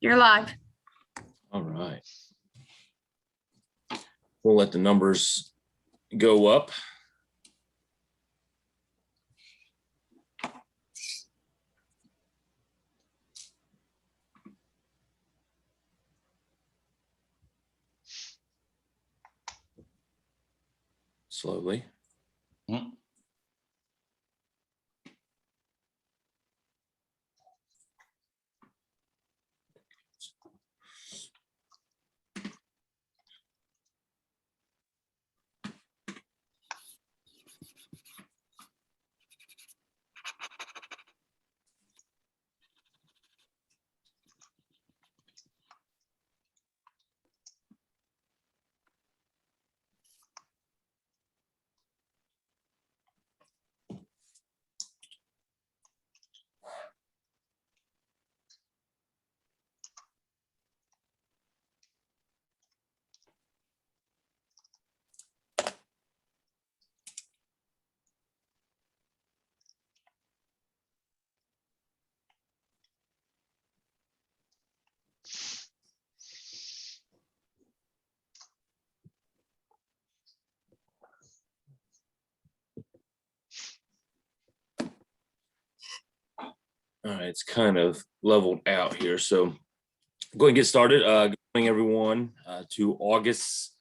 You're live. All right. We'll let the numbers go up. Slowly. All right, it's kind of leveled out here. So go ahead and get started. Good morning, everyone, to August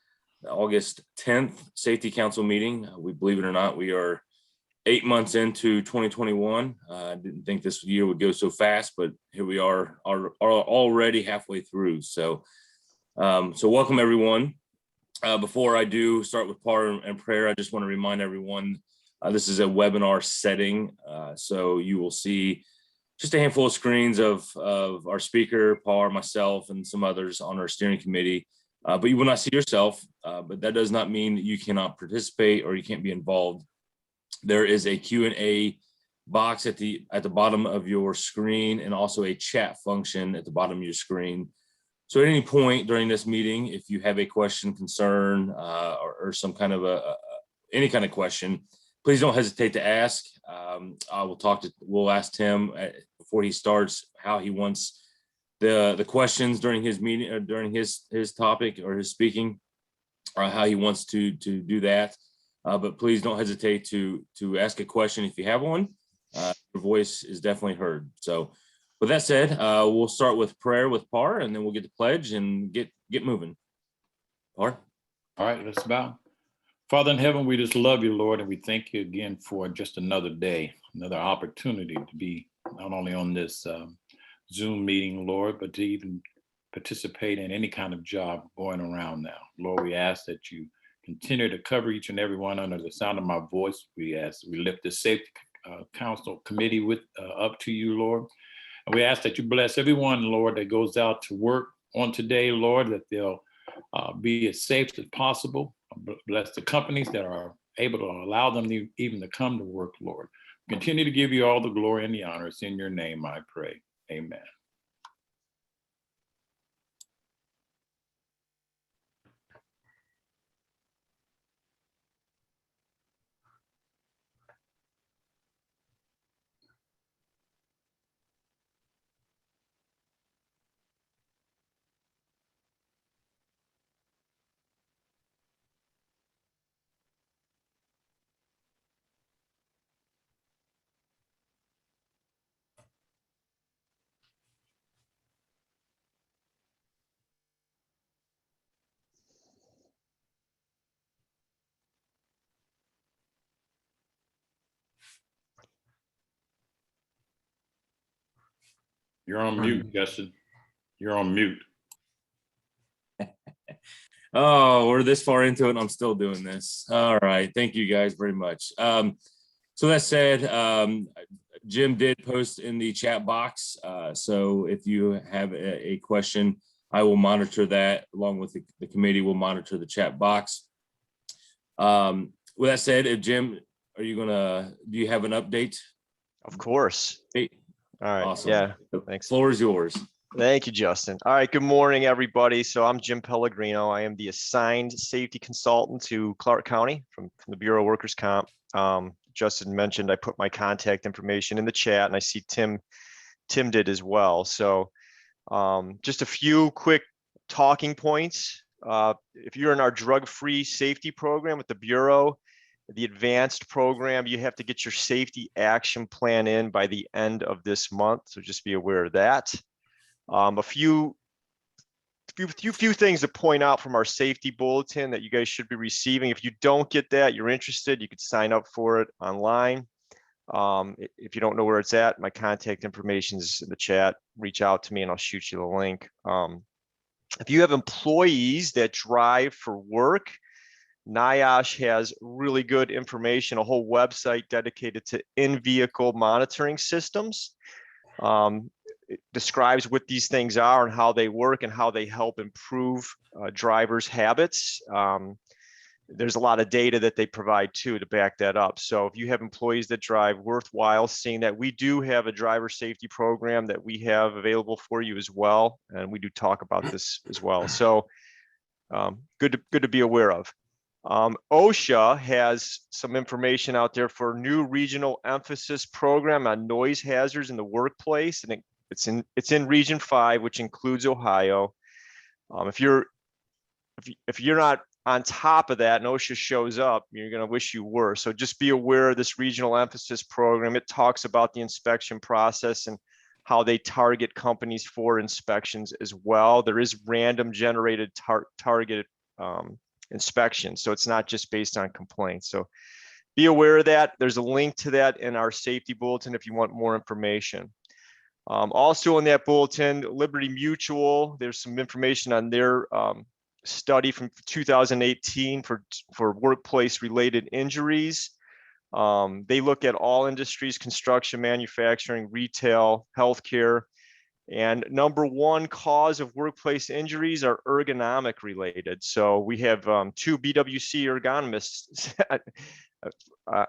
10th Safety Council meeting. We believe it or not, we are 8 months into 2021. I didn't think this year would go so fast, but here we are already halfway through. So welcome, everyone. Before I do start with par and prayer, I just want to remind everyone this is a webinar setting. So you will see just a handful of screens of our speaker, Par, myself, and some others on our steering committee, but you will not see yourself, but that does not mean that you cannot participate or you can't be involved. There is a Q&A box at the bottom of your screen and also a chat function at the bottom of your screen. So at any point during this meeting, if you have a question, concern, or some kind of any kind of question, please don't hesitate to ask. We'll ask Tim before he starts how he wants the questions during his meeting, or during his topic or his speaking, or how he wants to do that. But please don't hesitate to ask a question if you have one. Your voice is definitely heard. So with that said, we'll start with prayer with Par, and then we'll get the pledge and get moving. Par? All right, let's bow. Father in heaven, we just love you, Lord, and we thank you again for just another day, another opportunity to be not only on this Zoom meeting, Lord, but to even participate in any kind of job going around now. Lord, we ask that you continue to cover each and every one under the sound of my voice. We lift the Safety Council Committee up to you, Lord. And we ask that you bless everyone, Lord, that goes out to work on today, Lord, that they'll be as safe as possible. Bless the companies that are able to allow them even to come to work, Lord. Continue to give you all the glory and the honor. It's in your name I pray. Amen. You're on mute, Justin. You're on mute. Oh, we're this far into it and I'm still doing this. All right. Thank you guys very much. So that said, Jim did post in the chat box. So if you have a question, I will monitor that along with the committee will monitor the chat box. With that said, Jim, do you have an update? Of course. Hey. All right. Awesome. Yeah. The Thanks. floor is yours. Thank you, Justin. All right. Good morning, everybody. So I'm Jim Pellegrino. I am the assigned safety consultant to Clark County from the Bureau of Workers' Comp. Justin mentioned I put my contact information in the chat, and I see Tim did as well. So Just a few quick talking points. If you're in our drug-free safety program with the Bureau, the advanced program, you have to get your safety action plan in by the end of this month. So just be aware of that. A few things to point out from our safety bulletin that you guys should be receiving. If you don't get that, you're interested, you could sign up for it online. If you don't know where it's at, my contact information is in the chat. Reach out to me and I'll shoot you the link. If you have employees that drive for work, NIOSH has really good information, a whole website dedicated to in-vehicle monitoring systems. It describes what these things are and how they work and how they help improve drivers' habits. There's a lot of data that they provide too to back that up. So if you have employees that drive, worthwhile seeing that. We do have a driver safety program that we have available for you as well. And we do talk about this as well. So good to be aware of. OSHA has some information out there for a new regional emphasis program on noise hazards in the workplace. And it's in Region 5, which includes Ohio. If you're not on top of that and OSHA shows up, you're going to wish you were. So just be aware of this regional emphasis program. It talks about the inspection process and how they target companies for inspections as well. There is random generated targeted inspection. So it's not just based on complaints. So be aware of that. There's a link to that in our safety bulletin if you want more information. Also in that bulletin, Liberty Mutual, there's some information on their study from 2018 for workplace related injuries. They look at all industries: construction, manufacturing, retail, healthcare. And number one cause of workplace injuries are ergonomic related. So we have 2 BWC ergonomists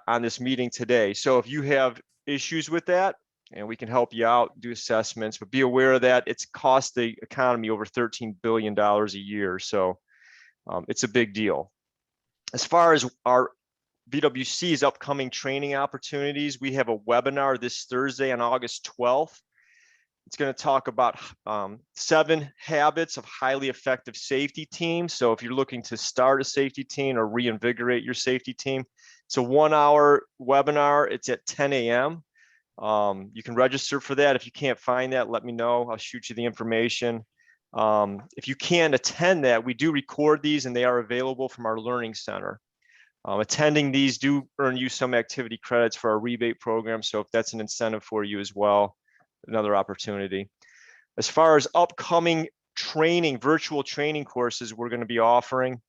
on this meeting today. So if you have issues with that, and we can help you out, do assessments, but be aware of that. It's cost the economy over $13 billion a year. So it's a big deal. As far as our BWC's upcoming training opportunities, we have a webinar this Thursday on August 12th. It's going to talk about 7 habits of highly effective safety teams. So if you're looking to start a safety team or reinvigorate your safety team, it's a 1-hour webinar. It's at 10 a.m. You can register for that. If you can't find that, let me know. I'll shoot you the information. If you can't attend that, we do record these and they are available from our learning center. Attending these do earn you some activity credits for our rebate program. So if that's an incentive for you as well, another opportunity. As far as upcoming training, virtual training courses we're going to be offering,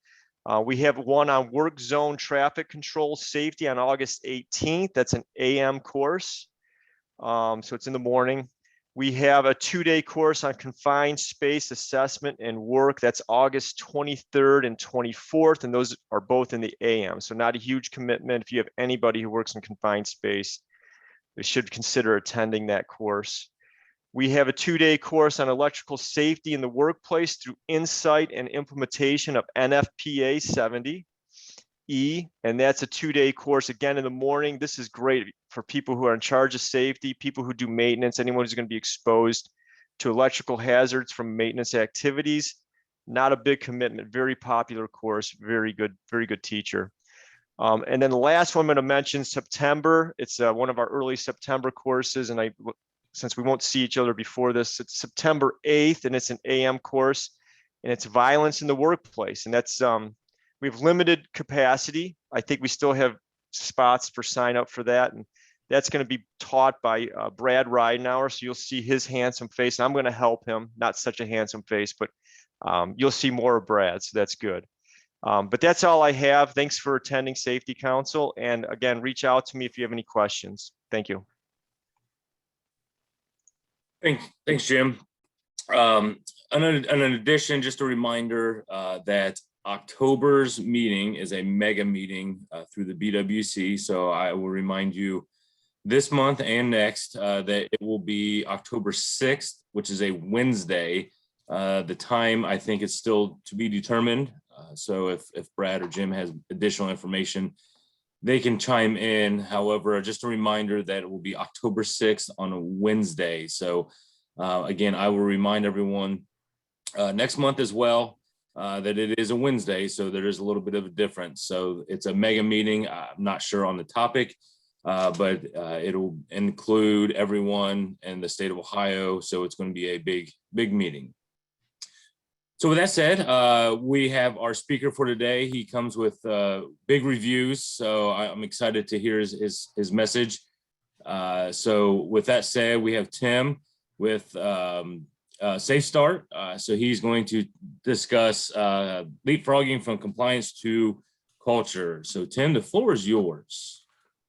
we have one on work zone traffic control safety on August 18th. That's an AM course. So it's in the morning. We have a 2-day course on confined space assessment and work. That's August 23rd and 24th. And those are both in the AM. So not a huge commitment. If you have anybody who works in confined space, they should consider attending that course. We have a 2-day course on electrical safety in the workplace through insight and implementation of NFPA 70. And that's a 2-day course, again, in the morning. This is great for people who are in charge of safety, people who do maintenance, anyone who's going to be exposed to electrical hazards from maintenance activities. Not a big commitment, very popular course, very good teacher. And then the last one I'm going to mention, September. It's one of our early September courses. And since we won't see each other before this, it's September 8th, and it's an AM course, and it's violence in the workplace. And that's we have limited capacity. I think we still have spots for sign up for that. And that's going to be taught by Brad Ridenauer. So you'll see his handsome face. I'm going to help him, not such a handsome face, but you'll see more of Brad. So that's good. But that's all I have. Thanks for attending Safety Council. And again, reach out to me if you have any questions. Thank you. Thanks, Jim. And in addition, just a reminder that October's meeting is a mega meeting through the BWC. So I will remind you this month and next that it will be October 6th, which is a Wednesday. The time, I think, is still to be determined. So if Brad or Jim has additional information, they can chime in. However, just a reminder that it will be October 6th on a Wednesday. So Again, I will remind everyone next month as well that it is a Wednesday, so there is a little bit of a difference. So it's a mega meeting. I'm not sure on the topic, but it'll include everyone in the state of Ohio. So it's going to be a big meeting. So with that said, we have our speaker for today. He comes with big reviews, so I'm excited to hear his message. So with that said, we have Tim with Safe Start. So he's going to discuss leapfrogging from compliance to culture. So Tim, the floor is yours.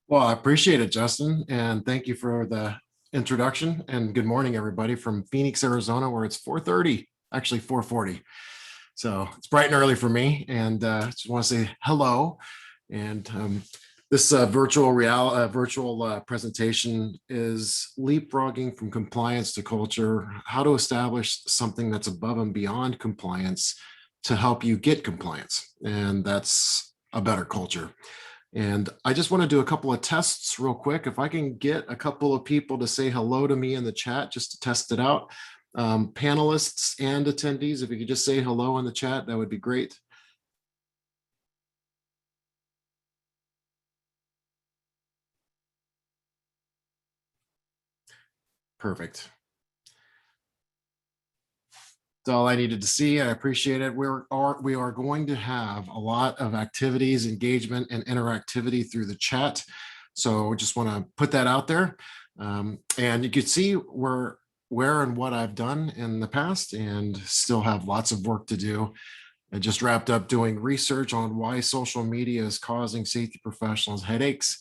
Well, I appreciate it, Justin, and thank you for the introduction. And good morning, everybody from Phoenix, Arizona, where it's 4:30, actually 4:40. So it's bright and early for me, and just want to say hello. And this virtual presentation is leapfrogging from compliance to culture, how to establish something that's above and beyond compliance to help you get compliance. And that's a better culture. And I just want to do a couple of tests real quick. If I can get a couple of people to say hello to me in the chat just to test it out. Panelists and attendees, if you could just say hello in the chat, that would be great. Perfect. That's all I needed to see. I appreciate it. We are going to have a lot of activities, engagement, and interactivity through the chat. So just want to put that out there. And you can see where and what I've done in the past and still have lots of work to do. I just wrapped up doing research on why social media is causing safety professionals headaches.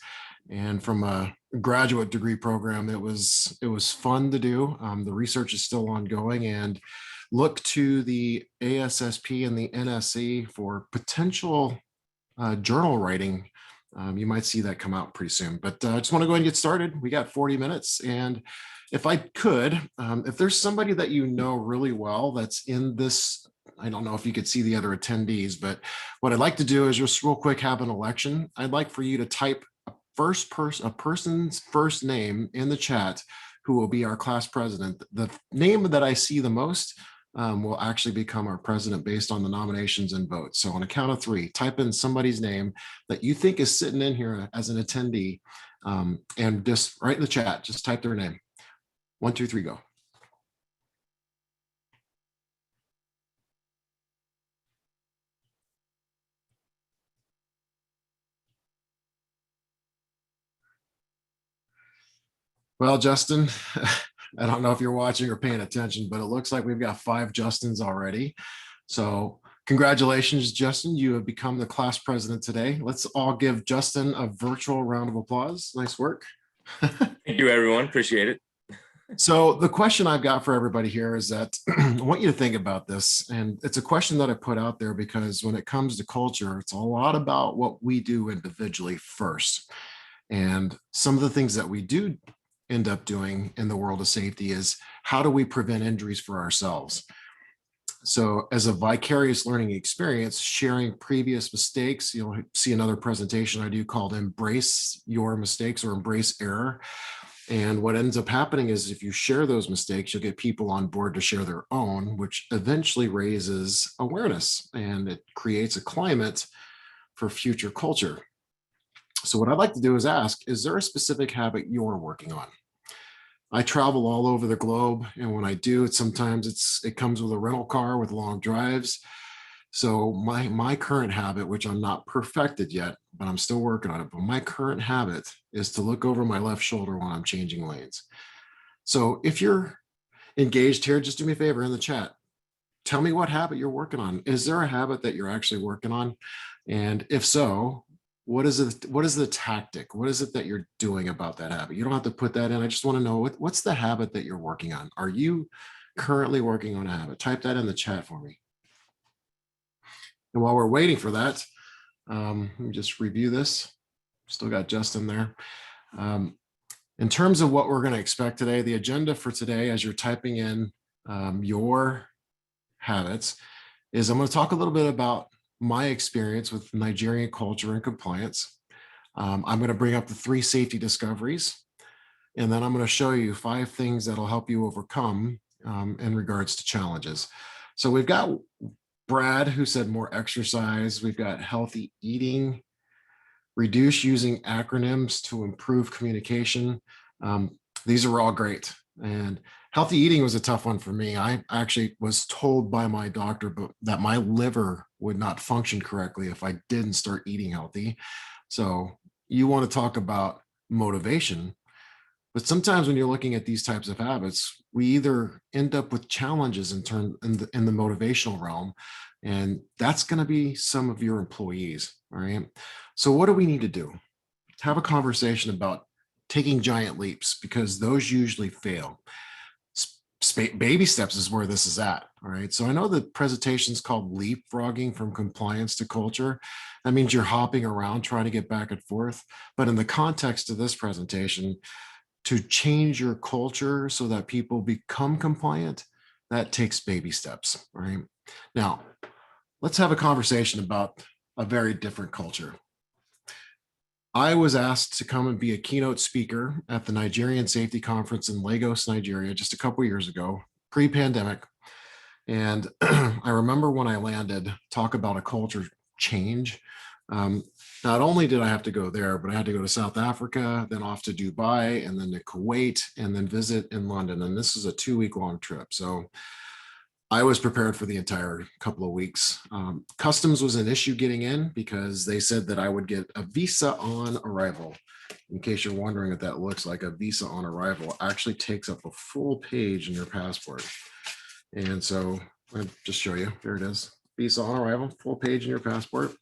And from a graduate degree program, it was fun to do. The research is still ongoing, and look to the ASSP and the NSC for potential journal writing. You might see that come out pretty soon, but I just want to go ahead and get started. We got 40 minutes. And if I could, if there's somebody that you know really well that's in this, I don't know if you could see the other attendees, but what I'd like to do is just real quick have an election. I'd like for you to type a person's first name in the chat who will be our class president. The name that I see the most will actually become our president based on the nominations and votes. So on a count of three, type in somebody's name that you think is sitting in here as an attendee, and just write in the chat, just type their name. 1, 2, 3, go. Well, Justin, I don't know if you're watching or paying attention, but it looks like we've got 5 Justins already. So congratulations, Justin. You have become the class president today. Let's all give Justin a virtual round of applause. Nice work. Thank you, everyone. Appreciate it. So the question I've got for everybody here is that I want you to think about this. And it's a question that I put out there because when it comes to culture, it's a lot about what we do individually first. And some of the things that we do end up doing in the world of safety is how do we prevent injuries for ourselves? So as a vicarious learning experience, sharing previous mistakes, you'll see another presentation I do called Embrace Your Mistakes or Embrace Error. And what ends up happening is if you share those mistakes, you'll get people on board to share their own, which eventually raises awareness and it creates a climate for future culture. So what I'd like to do is ask, is there a specific habit you're working on? I travel all over the globe, and when I do, sometimes it comes with a rental car with long drives. So my current habit, which I'm not perfected yet, but I'm still working on it, but my current habit is to look over my left shoulder when I'm changing lanes. So if you're engaged here, just do me a favor in the chat. Tell me what habit you're working on. Is there a habit that you're actually working on? And if so, what is it? What is the tactic? What is it that you're doing about that habit? You don't have to put that in. I just want to know what's the habit that you're working on. Are you currently working on a habit? Type that in the chat for me. And while we're waiting for that, let me just review this. Still got Justin there. In terms of what we're going to expect today, the agenda for today, as you're typing in your habits, is I'm going to talk a little bit about my experience with Nigerian culture and compliance. I'm going to bring up the 3 safety discoveries. And then I'm going to show you 5 things that'll help you overcome in regards to challenges. So we've got Brad, who said more exercise. We've got healthy eating, reduce using acronyms to improve communication. These are all great. And healthy eating was a tough one for me. I actually was told by my doctor that my liver would not function correctly if I didn't start eating healthy. So you want to talk about motivation, but sometimes when you're looking at these types of habits, we either end up with challenges in the motivational realm, and that's going to be some of your employees. All right. So what do we need to do? Have a conversation about taking giant leaps, because those usually fail. Baby steps is where this is at. All right. So I know the presentation is called Leapfrogging from Compliance to Culture. That means you're hopping around trying to get back and forth. But in the context of this presentation, to change your culture so that people become compliant, that takes baby steps. Right. Now, let's have a conversation about a very different culture. I was asked to come and be a keynote speaker at the Nigerian Safety Conference in Lagos, Nigeria, just a couple of years ago, pre-pandemic. And I remember when I landed, talk about a culture change. Not only did I have to go there, but I had to go to South Africa, then off to Dubai, and then to Kuwait, and then visit in London. And this is a 2-week long trip. So I was prepared for the entire couple of weeks. Customs was an issue getting in because they said that I would get a visa on arrival. In case you're wondering what that looks like, a visa on arrival actually takes up a full page in your passport. And so I'll just show you. There it is. Visa on arrival, full page in your passport.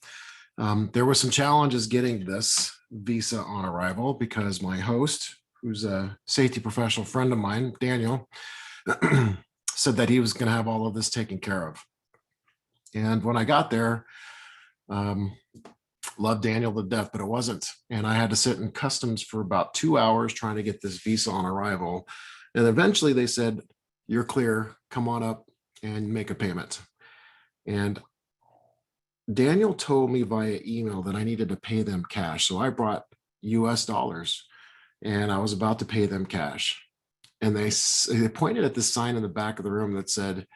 There were some challenges getting this visa on arrival because my host, who's a safety professional friend of mine, Daniel, said that he was going to have all of this taken care of. And when I got there, loved Daniel to death, but it wasn't. And I had to sit in customs for about 2 hours trying to get this visa on arrival. And eventually they said, you're clear, come on up and make a payment. And Daniel told me via email that I needed to pay them cash. So I brought US dollars and I was about to pay them cash. And they pointed at this sign in the back of the room that said,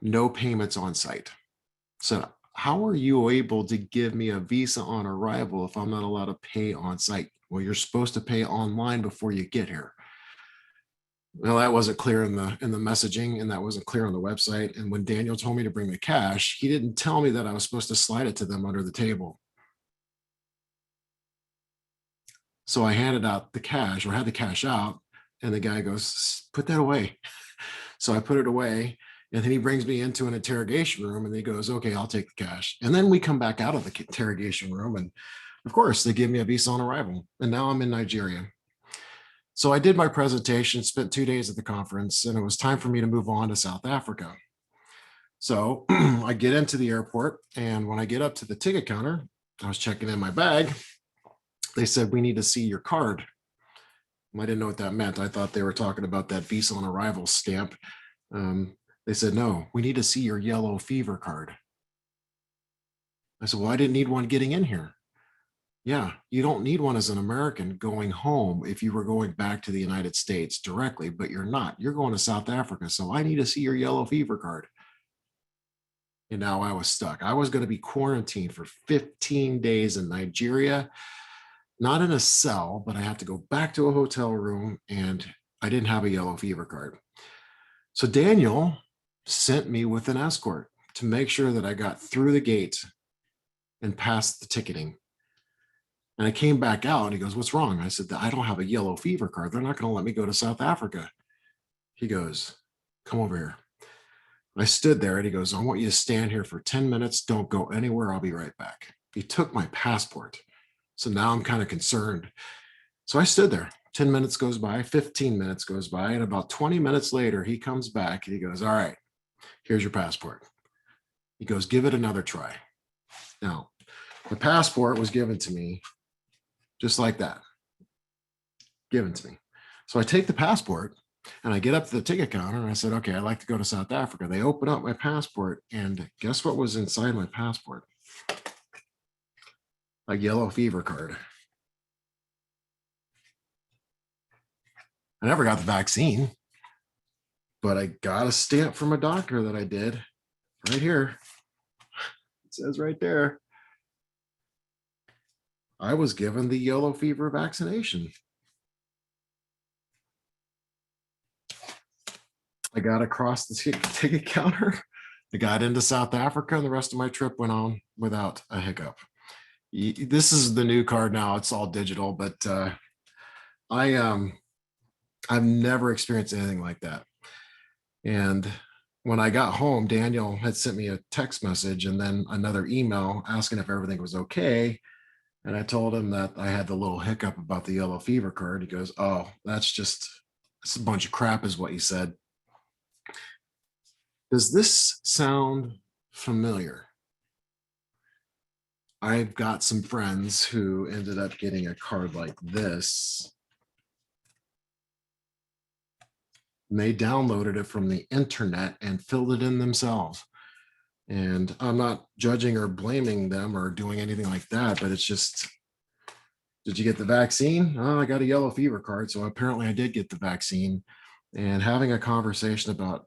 no payments on site. So how are you able to give me a visa on arrival if I'm not allowed to pay on site? Well, you're supposed to pay online before you get here. Well, that wasn't clear in the messaging, and that wasn't clear on the website. And when Daniel told me to bring the cash, he didn't tell me that I was supposed to slide it to them under the table. So I handed out the cash, or had the cash out, and the guy goes, put that away. So I put it away, and then he brings me into an interrogation room, and he goes, okay, I'll take the cash. And then we come back out of the interrogation room, and of course, they give me a visa on arrival, and now I'm in Nigeria. So I did my presentation, spent 2 days at the conference, and it was time for me to move on to South Africa. So I get into the airport, and when I get up to the ticket counter, I was checking in my bag. They said, we need to see your card. I didn't know what that meant. I thought they were talking about that visa on arrival stamp. They said, no, we need to see your yellow fever card. I said, well, I didn't need one getting in here. Yeah, you don't need one as an American going home if you were going back to the United States directly, but you're not. You're going to South Africa, so I need to see your yellow fever card. And now I was stuck. I was going to be quarantined for 15 days in Nigeria, not in a cell, but I have to go back to a hotel room, and I didn't have a yellow fever card. So Daniel sent me with an escort to make sure that I got through the gate and passed the ticketing. And I came back out and he goes, what's wrong? I said, I don't have a yellow fever card. They're not going to let me go to South Africa. He goes, come over here. I stood there and he goes, I want you to stand here for 10 minutes. Don't go anywhere. I'll be right back. He took my passport. So now I'm kind of concerned. So I stood there. 10 minutes goes by, 15 minutes goes by. And about 20 minutes later, he comes back and he goes, all right, here's your passport. He goes, give it another try. Now, the passport was given to me just like that, given to me. So I take the passport and I get up to the ticket counter and I said, okay, I'd like to go to South Africa. They open up my passport and guess what was inside my passport? A yellow fever card. I never got the vaccine, but I got a stamp from a doctor that I did right here. It says right there, I was given the yellow fever vaccination. I got across the ticket counter. I got into South Africa, and the rest of my trip went on without a hiccup. This is the new card now. It's all digital, but I've never experienced anything like that. And when I got home, Daniel had sent me a text message and then another email asking if everything was okay. And I told him that I had the little hiccup about the yellow fever card. He goes, "Oh, it's a bunch of crap," is what he said. Does this sound familiar? I've got some friends who ended up getting a card like this. And they downloaded it from the internet and filled it in themselves. And I'm not judging or blaming them or doing anything like that, but it's just, did you get the vaccine? Oh, I got a yellow fever card. So apparently I did get the vaccine. And having a conversation about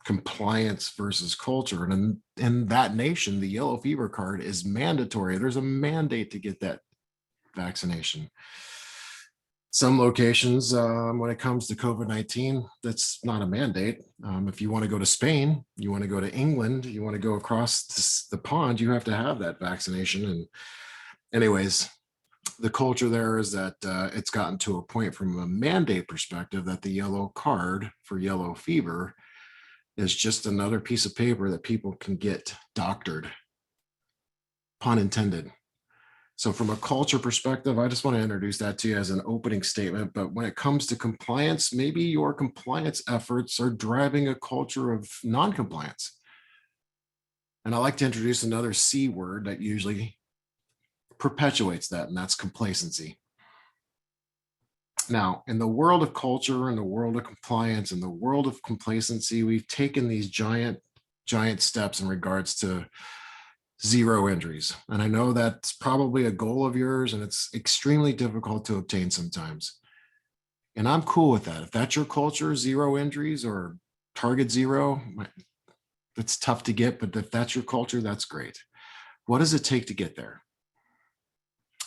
compliance versus culture. And in that nation, the yellow fever card is mandatory. There's a mandate to get that vaccination. Some locations, when it comes to COVID-19, that's not a mandate. If you want to go to Spain, you want to go to England, you want to go across the pond, you have to have that vaccination. And anyways, the culture there is that it's gotten to a point from a mandate perspective that the yellow card for yellow fever is just another piece of paper that people can get doctored, pun intended. So from a culture perspective, I just want to introduce that to you as an opening statement. But when it comes to compliance, maybe your compliance efforts are driving a culture of non-compliance. And I like to introduce another C word that usually perpetuates that, and that's complacency. Now, in the world of culture, in the world of compliance, in the world of complacency, we've taken these giant steps in regards to zero injuries. And I know that's probably a goal of yours, and it's extremely difficult to obtain sometimes. And I'm cool with that. If that's your culture, zero injuries or target zero, it's tough to get, but if that's your culture, that's great. What does it take to get there?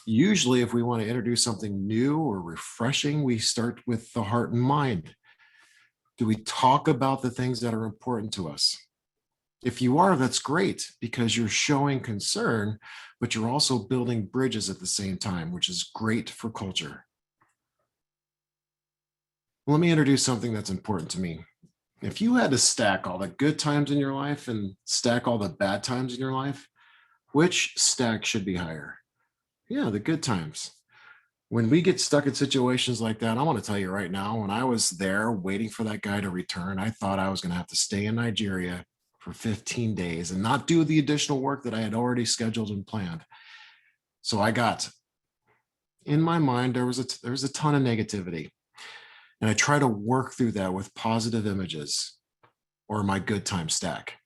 Usually, if we want to introduce something new or refreshing, we start with the heart and mind. Do we talk about the things that are important to us? If you are, that's great because you're showing concern, but you're also building bridges at the same time, which is great for culture. Let me introduce something that's important to me. If you had to stack all the good times in your life and stack all the bad times in your life, which stack should be higher? Yeah, the good times. When we get stuck in situations like that, I want to tell you right now, when I was there waiting for that guy to return, I thought I was going to have to stay in Nigeria for 15 days and not do the additional work that I had already scheduled and planned. So I got, in my mind, there was a ton of negativity. And I try to work through that with positive images or my good time stack.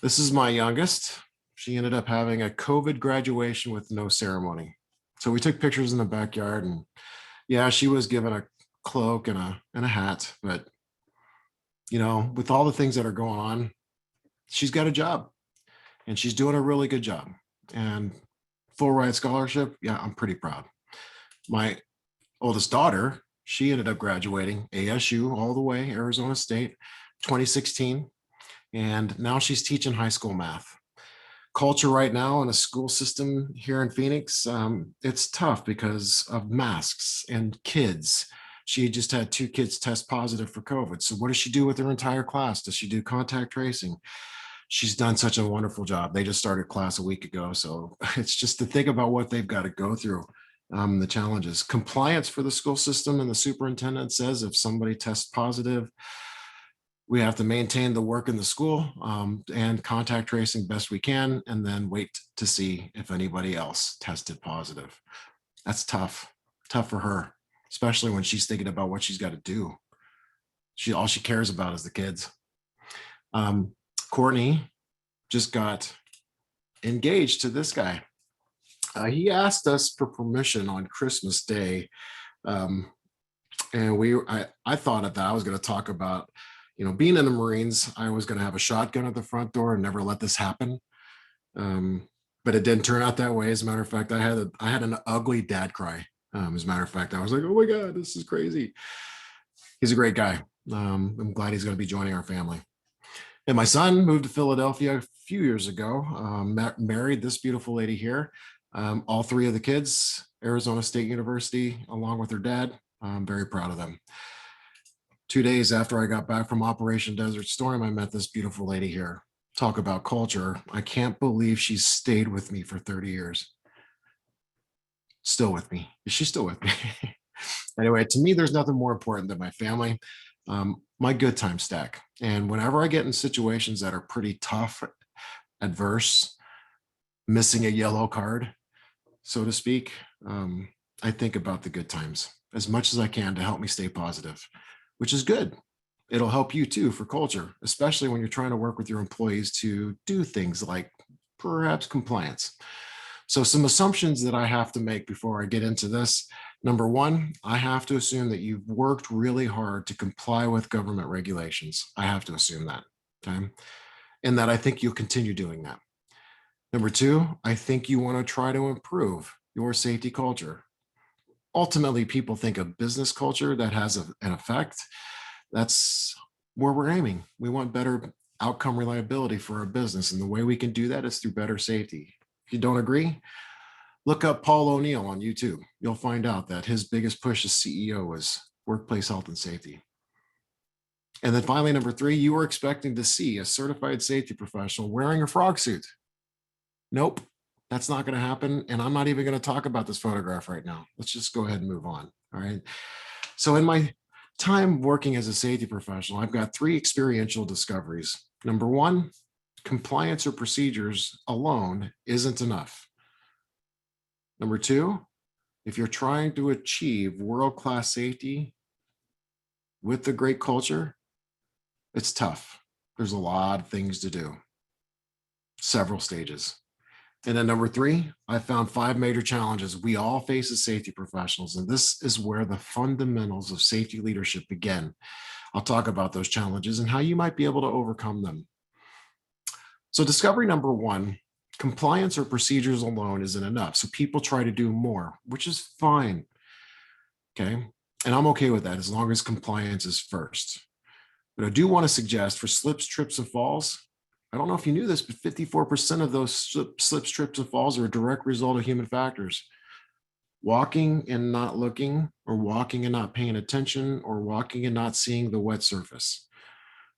This is my youngest. She ended up having a COVID graduation with no ceremony. So we took pictures in the backyard, and yeah, she was given a cloak and a hat, but you know, with all the things that are going on, she's got a job and she's doing a really good job. And full ride scholarship, yeah, I'm pretty proud. My oldest daughter, she ended up graduating ASU all the way, Arizona State, 2016. And now she's teaching high school math. Culture right now in a school system here in Phoenix, it's tough because of masks and kids. She just had 2 kids test positive for COVID. So what does she do with her entire class? Does she do contact tracing? She's done such a wonderful job. They just started class a week ago. So it's just to think about what they've got to go through, the challenges. Compliance for the school system, and the superintendent says if somebody tests positive, we have to maintain the work in the school and contact tracing best we can, and then wait to see if anybody else tested positive. That's tough for her, especially when she's thinking about what she's got to do. All she cares about is the kids. Courtney just got engaged to this guy. He asked us for permission on Christmas Day And I thought that I was going to talk about, being in the Marines, I was going to have a shotgun at the front door and never let this happen. But it didn't turn out that way. As a matter of fact, I had an ugly dad cry. As a matter of fact, I was like, oh my God, this is crazy. He's a great guy. I'm glad he's going to be joining our family. And my son moved to Philadelphia a few years ago, married this beautiful lady here. All three of the kids, Arizona State University, along with her dad. I'm very proud of them. 2 days after I got back from Operation Desert Storm, I met this beautiful lady here. Talk about culture. I can't believe she's stayed with me for 30 years. Still with me. She's still with me. Anyway, to me, there's nothing more important than my family, my good time stack. And whenever I get in situations that are pretty tough, adverse, missing a yellow card, so to speak, I think about the good times as much as I can to help me stay positive, which is good. It'll help you too for culture, especially when you're trying to work with your employees to do things like perhaps compliance. So some assumptions that I have to make before I get into this. Number one, I have to assume that you've worked really hard to comply with government regulations. I have to assume that, okay? And that I think you'll continue doing that. Number two, I think you want to try to improve your safety culture. Ultimately, people think of business culture that has an effect. That's where we're aiming. We want better outcome reliability for our business. And the way we can do that is through better safety. If you don't agree, look up Paul O'Neill on YouTube. You'll find out that his biggest push as CEO was workplace health and safety. And then finally, number three, you were expecting to see a certified safety professional wearing a frog suit. Nope, that's not going to happen. And I'm not even going to talk about this photograph right now. Let's just go ahead and move on. All right. So in my time working as a safety professional, I've got 3 experiential discoveries. Number one, compliance or procedures alone isn't enough. Number two, if you're trying to achieve world-class safety with the great culture, it's tough. There's a lot of things to do, several stages. And then number 3, I found 5 major challenges we all face as safety professionals. And this is where the fundamentals of safety leadership begin. I'll talk about those challenges and how you might be able to overcome them. So discovery number 1, compliance or procedures alone isn't enough. So people try to do more, which is fine. Okay. And I'm okay with that as long as compliance is first. But I do want to suggest for slips, trips, and falls, I don't know if you knew this, but 54% of those slips, trips, and falls are a direct result of human factors. Walking and not looking, or walking and not paying attention, or walking and not seeing the wet surface.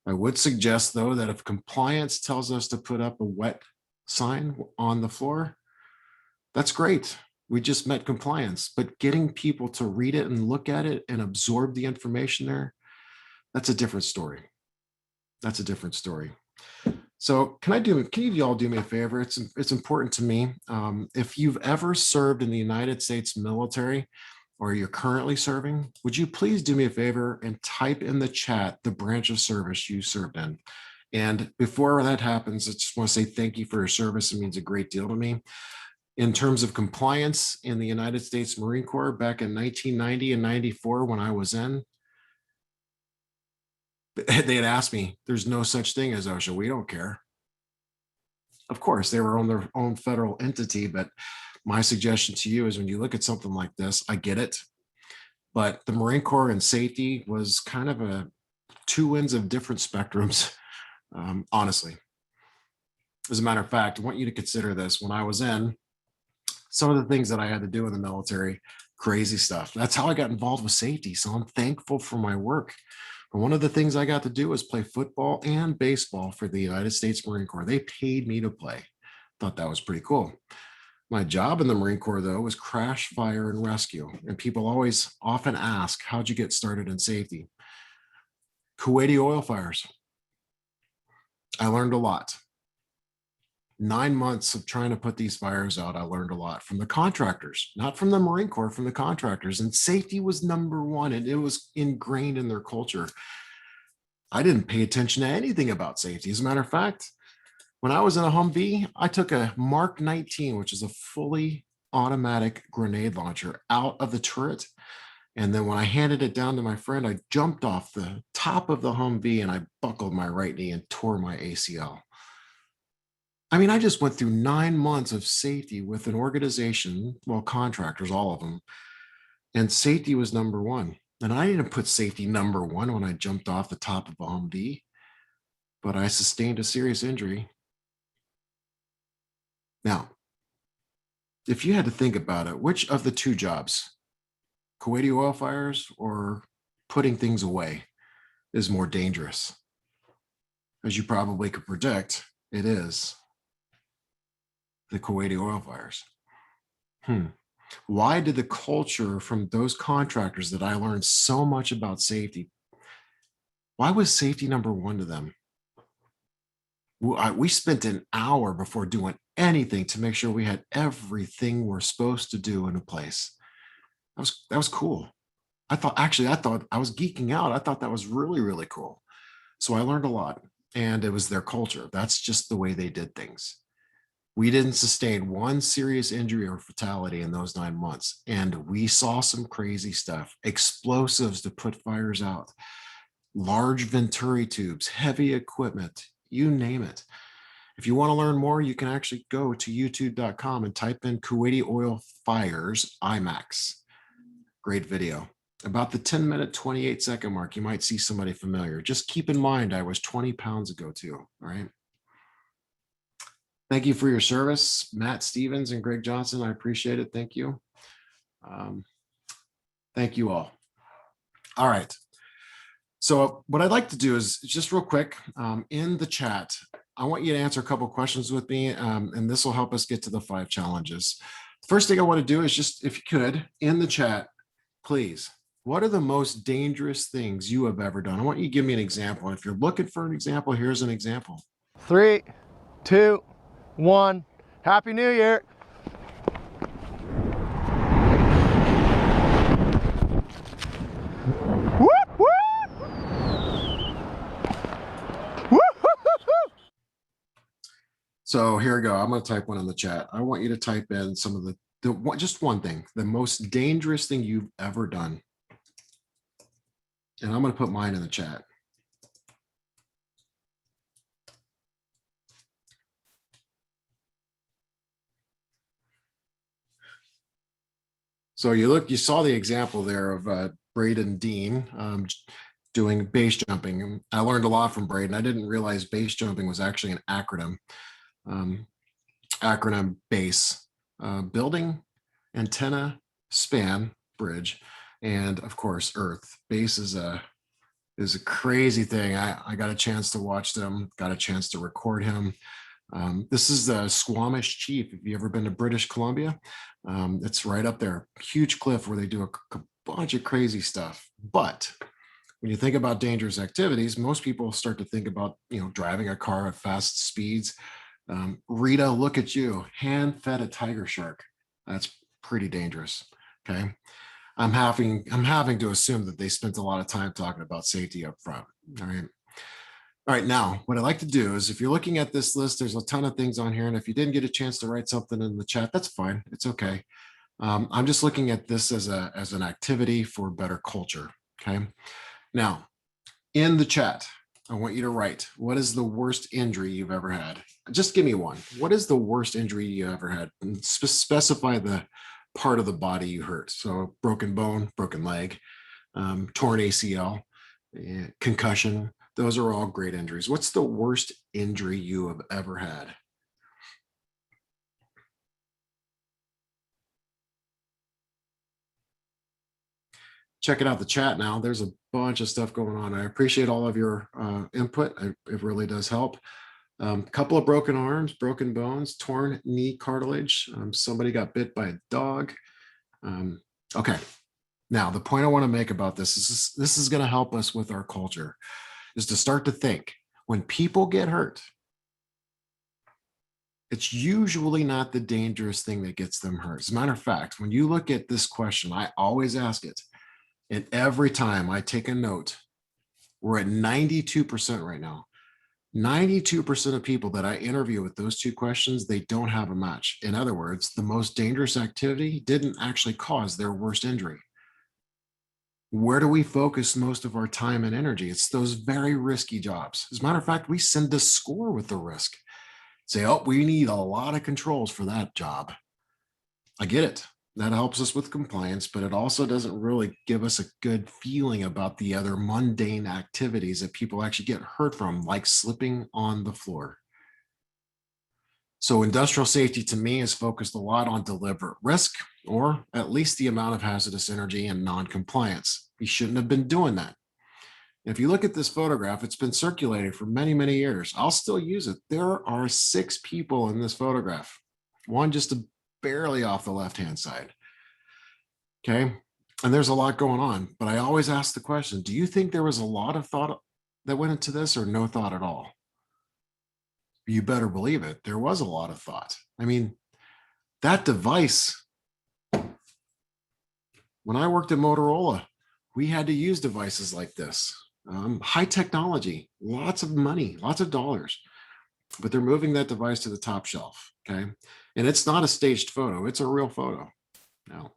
I would suggest, though, that if compliance tells us to put up a wet sign on the floor, that's great. We just met compliance, but getting people to read it and look at it and absorb the information there, that's a different story. That's a different story. So can you of y'all do me a favor? It's important to me. If you've ever served in the United States military or you're currently serving, would you please do me a favor and type in the chat the branch of service you served in? And before that happens, I just want to say thank you for your service. It means a great deal to me. In terms of compliance in the United States Marine Corps back in 1990 and 94 when I was in, they had asked me, there's no such thing as OSHA. We don't care. Of course, they were on their own federal entity, but my suggestion to you is when you look at something like this, I get it, but the Marine Corps and safety was kind of a 2 ends of different spectrums, honestly. As a matter of fact, I want you to consider this. When I was in, some of the things that I had to do in the military, crazy stuff. That's how I got involved with safety. So I'm thankful for my work. And one of the things I got to do was play football and baseball for the United States Marine Corps. They paid me to play. Thought that was pretty cool. My job in the Marine Corps, though, was crash, fire, and rescue. And people often ask, how'd you get started in safety? Kuwaiti oil fires. I learned a lot. 9 months of trying to put these fires out, I learned a lot from the contractors, not from the Marine Corps, from the contractors. And safety was number one, and it was ingrained in their culture. I didn't pay attention to anything about safety. As a matter of fact, when I was in a Humvee, I took a Mark 19, which is a fully automatic grenade launcher, out of the turret And then when I handed it down to my friend, I jumped off the top of the Humvee and I buckled my right knee and tore my ACL. I mean, I just went through 9 months of safety with an organization, well, contractors, all of them, and safety was number one. And I didn't put safety number one when I jumped off the top of a Humvee, but I sustained a serious injury. Now, if you had to think about it, which of the two jobs, Kuwaiti oil fires or putting things away, is more dangerous? As you probably could predict, it is the Kuwaiti oil fires. Why did the culture from those contractors that I learned so much about safety, why was safety number one to them? We spent an hour before doing anything to make sure we had everything we're supposed to do in a place. That was cool. I thought I was geeking out. I thought that was really, really cool. So I learned a lot, and it was their culture. That's just the way they did things. We didn't sustain one serious injury or fatality in those 9 months. And we saw some crazy stuff, explosives to put fires out, large venturi tubes, heavy equipment, you name it. If you want to learn more, you can actually go to youtube.com and type in Kuwaiti oil fires IMAX. Great video. About the 10-minute, 28-second mark, you might see somebody familiar. Just keep in mind, I was 20 pounds ago too, all right? Thank you for your service, Matt Stevens and Greg Johnson. I appreciate it. Thank you. Thank you all. All right. So what I'd like to do is just real quick in the chat, I want you to answer a couple of questions with me, and this will help us get to the 5 challenges. First thing I want to do is just, if you could, in the chat, please, what are the most dangerous things you have ever done? I want you to give me an example. If you're looking for an example, here's an example. 3, 2, 1. Happy New Year. Whoop, whoop. So here we go. I'm going to type one in the chat. I want you to type in some of just one thing, the most dangerous thing you've ever done. And I'm going to put mine in the chat. So you saw the example there of Braden Dean doing base jumping. I learned a lot from Braden. I didn't realize base jumping was actually an acronym. Acronym BASE, building, antenna, span, bridge, and of course Earth. BASE is a crazy thing. I got a chance to watch them, got a chance to record him. This is the Squamish Chief. Have you ever been to British Columbia? It's right up there, huge cliff where they do a bunch of crazy stuff. But when you think about dangerous activities, most people start to think about, driving a car at fast speeds. Rita, look at you, hand fed a tiger shark. That's pretty dangerous. Okay. I'm having to assume that they spent a lot of time talking about safety up front. All right. All right. Now, what I'd like to do is, if you're looking at this list, there's a ton of things on here. And if you didn't get a chance to write something in the chat, that's fine. It's okay. I'm just looking at this as an activity for better culture. Okay. Now, in the chat, I want you to write, what is the worst injury you've ever had? Just give me one. What is the worst injury you ever had? And specify the part of the body you hurt. So broken bone, broken leg, torn ACL, concussion. Those are all great injuries. What's the worst injury you have ever had? Checking out the chat now. There's a bunch of stuff going on. I appreciate all of your input. It really does help. Couple of broken arms, broken bones, torn knee cartilage. Somebody got bit by a dog. Okay. Now, the point I want to make about this is going to help us with our culture, is to start to think, when people get hurt, it's usually not the dangerous thing that gets them hurt. As a matter of fact, when you look at this question, I always ask it. And every time I take a note, we're at 92% right now. 92% of people that I interview with those two questions, they don't have a match. In other words, the most dangerous activity didn't actually cause their worst injury. Where do we focus most of our time and energy? It's those very risky jobs. As a matter of fact, we send a score with the risk. Say, oh, we need a lot of controls for that job. I get it. That helps us with compliance, but it also doesn't really give us a good feeling about the other mundane activities that people actually get hurt from, like slipping on the floor. So industrial safety to me is focused a lot on deliberate risk, or at least the amount of hazardous energy and non-compliance. We shouldn't have been doing that. If you look at this photograph, it's been circulated for many, many years. I'll still use it. There are 6 people in this photograph, one just barely off the left-hand side. Okay. And there's a lot going on, but I always ask the question, do you think there was a lot of thought that went into this or no thought at all? You better believe it. There was a lot of thought. I mean, that device, when I worked at Motorola, we had to use devices like this. High technology, lots of money, lots of dollars, but they're moving that device to the top shelf. Okay. And it's not a staged photo. It's a real photo. Now,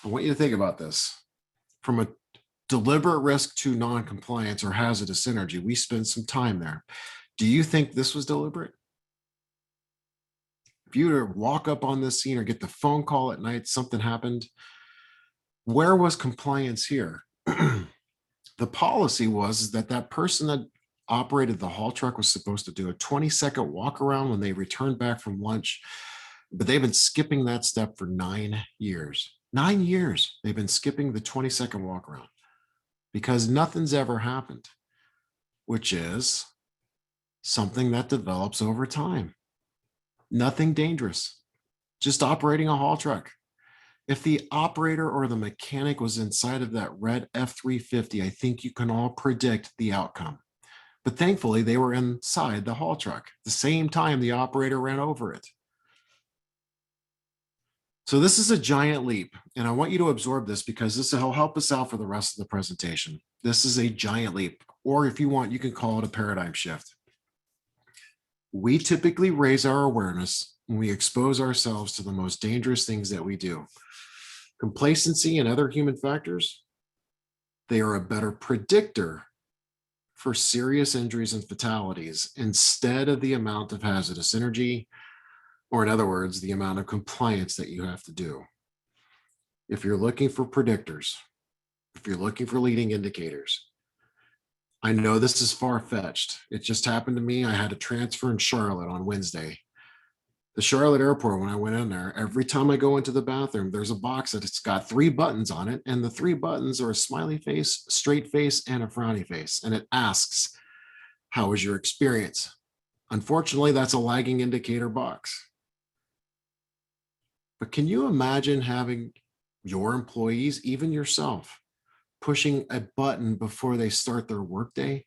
I want you to think about this. From a deliberate risk to non-compliance or hazardous energy, we spend some time there. Do you think this was deliberate? If you were to walk up on this scene or get the phone call at night, something happened, where was compliance here? The policy was that that person that operated the haul truck was supposed to do a 20-second walk around when they returned back from lunch, but they've been skipping that step for 9 years. 9 years they've been skipping the 20-second walk around because nothing's ever happened, which is something that develops over time. Nothing dangerous, just operating a haul truck. If the operator or the mechanic was inside of that red F-350, I think you can all predict the outcome. But thankfully, they were inside the haul truck the same time the operator ran over it. So this is a giant leap, and I want you to absorb this because this will help us out for the rest of the presentation. This is a giant leap, or if you want, you can call it a paradigm shift. We typically raise our awareness when we expose ourselves to the most dangerous things that we do. Complacency and other human factors, they are a better predictor for serious injuries and fatalities instead of the amount of hazardous energy, or in other words, the amount of compliance that you have to do. If you're looking for predictors, if you're looking for leading indicators, I know this is far-fetched. It just happened to me. I had a transfer in Charlotte on Wednesday. The Charlotte airport, when I went in there, every time I go into the bathroom, there's a box that it's got 3 buttons on it. And the 3 buttons are a smiley face, straight face, and a frowny face. And it asks, how was your experience? Unfortunately, that's a lagging indicator box. But can you imagine having your employees, even yourself, pushing a button before they start their workday?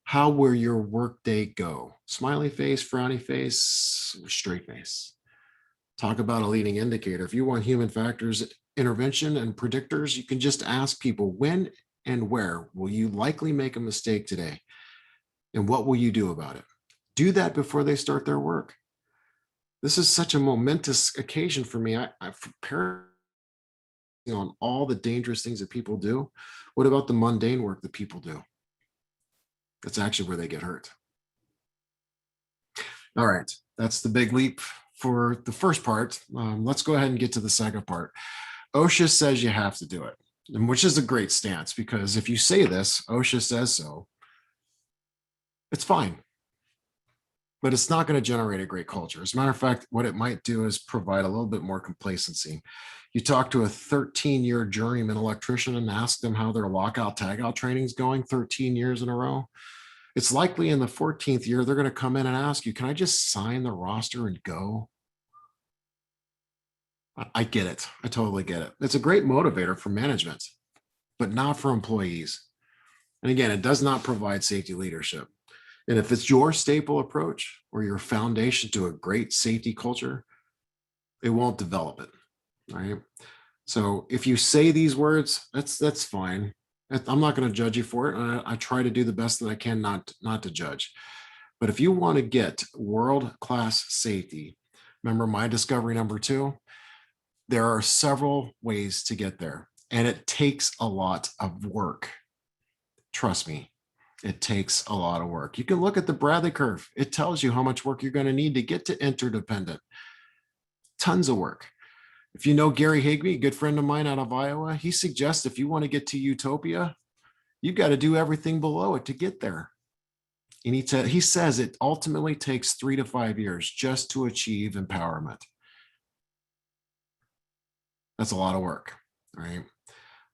How will your workday go? Smiley face, frowny face, straight face. Talk about a leading indicator. If you want human factors intervention and predictors, you can just ask people when and where will you likely make a mistake today? And what will you do about it? Do that before they start their work. This is such a momentous occasion for me. I've prepared on all the dangerous things that people do. What about the mundane work that people do? That's actually where they get hurt. All right, that's the big leap for the first part. Let's go ahead and get to the second part. OSHA says you have to do it, and which is a great stance because if you say this, OSHA says so, it's fine. But it's not going to generate a great culture. As a matter of fact, what it might do is provide a little bit more complacency. You talk to a 13-year journeyman electrician and ask them how their lockout tagout training is going 13 years in a row. It's likely in the 14th year, they're going to come in and ask you, can I just sign the roster and go? I get it. I totally get it. It's a great motivator for management, but not for employees. And again, it does not provide safety leadership. And if it's your staple approach or your foundation to a great safety culture, it won't develop it, right? So if you say these words, that's fine. I'm not going to judge you for it. And I try to do the best that I can not to judge. But if you want to get world-class safety, remember my discovery number 2, there are several ways to get there. And it takes a lot of work. Trust me, it takes a lot of work. You can look at the Bradley curve. It tells you how much work you're going to need to get to interdependent. Tons of work. If you know Gary Higbee, a good friend of mine out of Iowa, he suggests if you want to get to utopia, you've got to do everything below it to get there. And he says it ultimately takes 3 to 5 years just to achieve empowerment. That's a lot of work, right?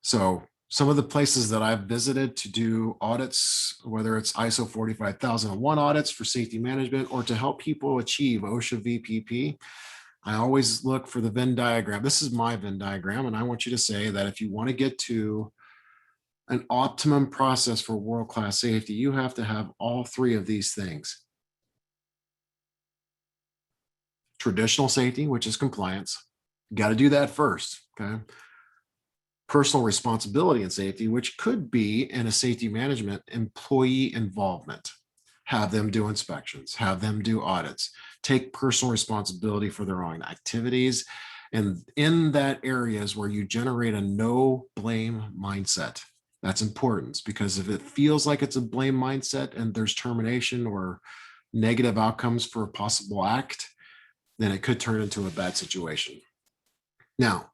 So some of the places that I've visited to do audits, whether it's ISO 45001 audits for safety management or to help people achieve OSHA VPP, I always look for the Venn diagram. This is my Venn diagram, and I want you to say that if you want to get to an optimum process for world-class safety, you have to have all 3 of these things. Traditional safety, which is compliance. You got to do that first, okay? Personal responsibility and safety, which could be in a safety management employee involvement. Have them do inspections, have them do audits, take personal responsibility for their own activities. And in that areas where you generate a no blame mindset. That's important because if it feels like it's a blame mindset and there's termination or negative outcomes for a possible act, then it could turn into a bad situation. Now,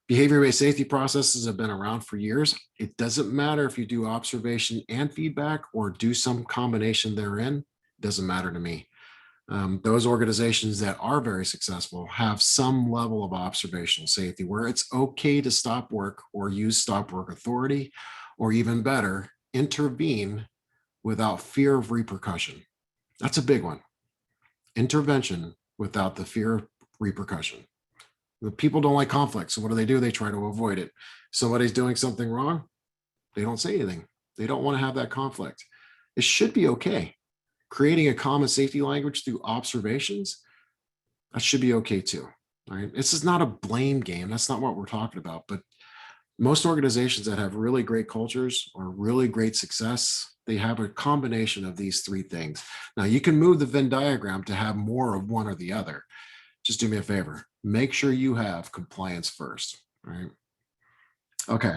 behavior-based safety processes have been around for years. It doesn't matter if you do observation and feedback or do some combination therein. It doesn't matter to me. Those organizations that are very successful have some level of observational safety where it's okay to stop work or use stop work authority, or even better, intervene without fear of repercussion. That's a big one. Intervention without the fear of repercussion. The people don't like conflict. So what do? They try to avoid it. Somebody's doing something wrong. They don't say anything. They don't want to have that conflict. It should be okay. Creating a common safety language through observations, that should be okay too. Right? This is not a blame game. That's not what we're talking about. But most organizations that have really great cultures or really great success, they have a combination of these 3 things. Now you can move the Venn diagram to have more of one or the other. Just do me a favor. Make sure you have compliance first, right? Okay.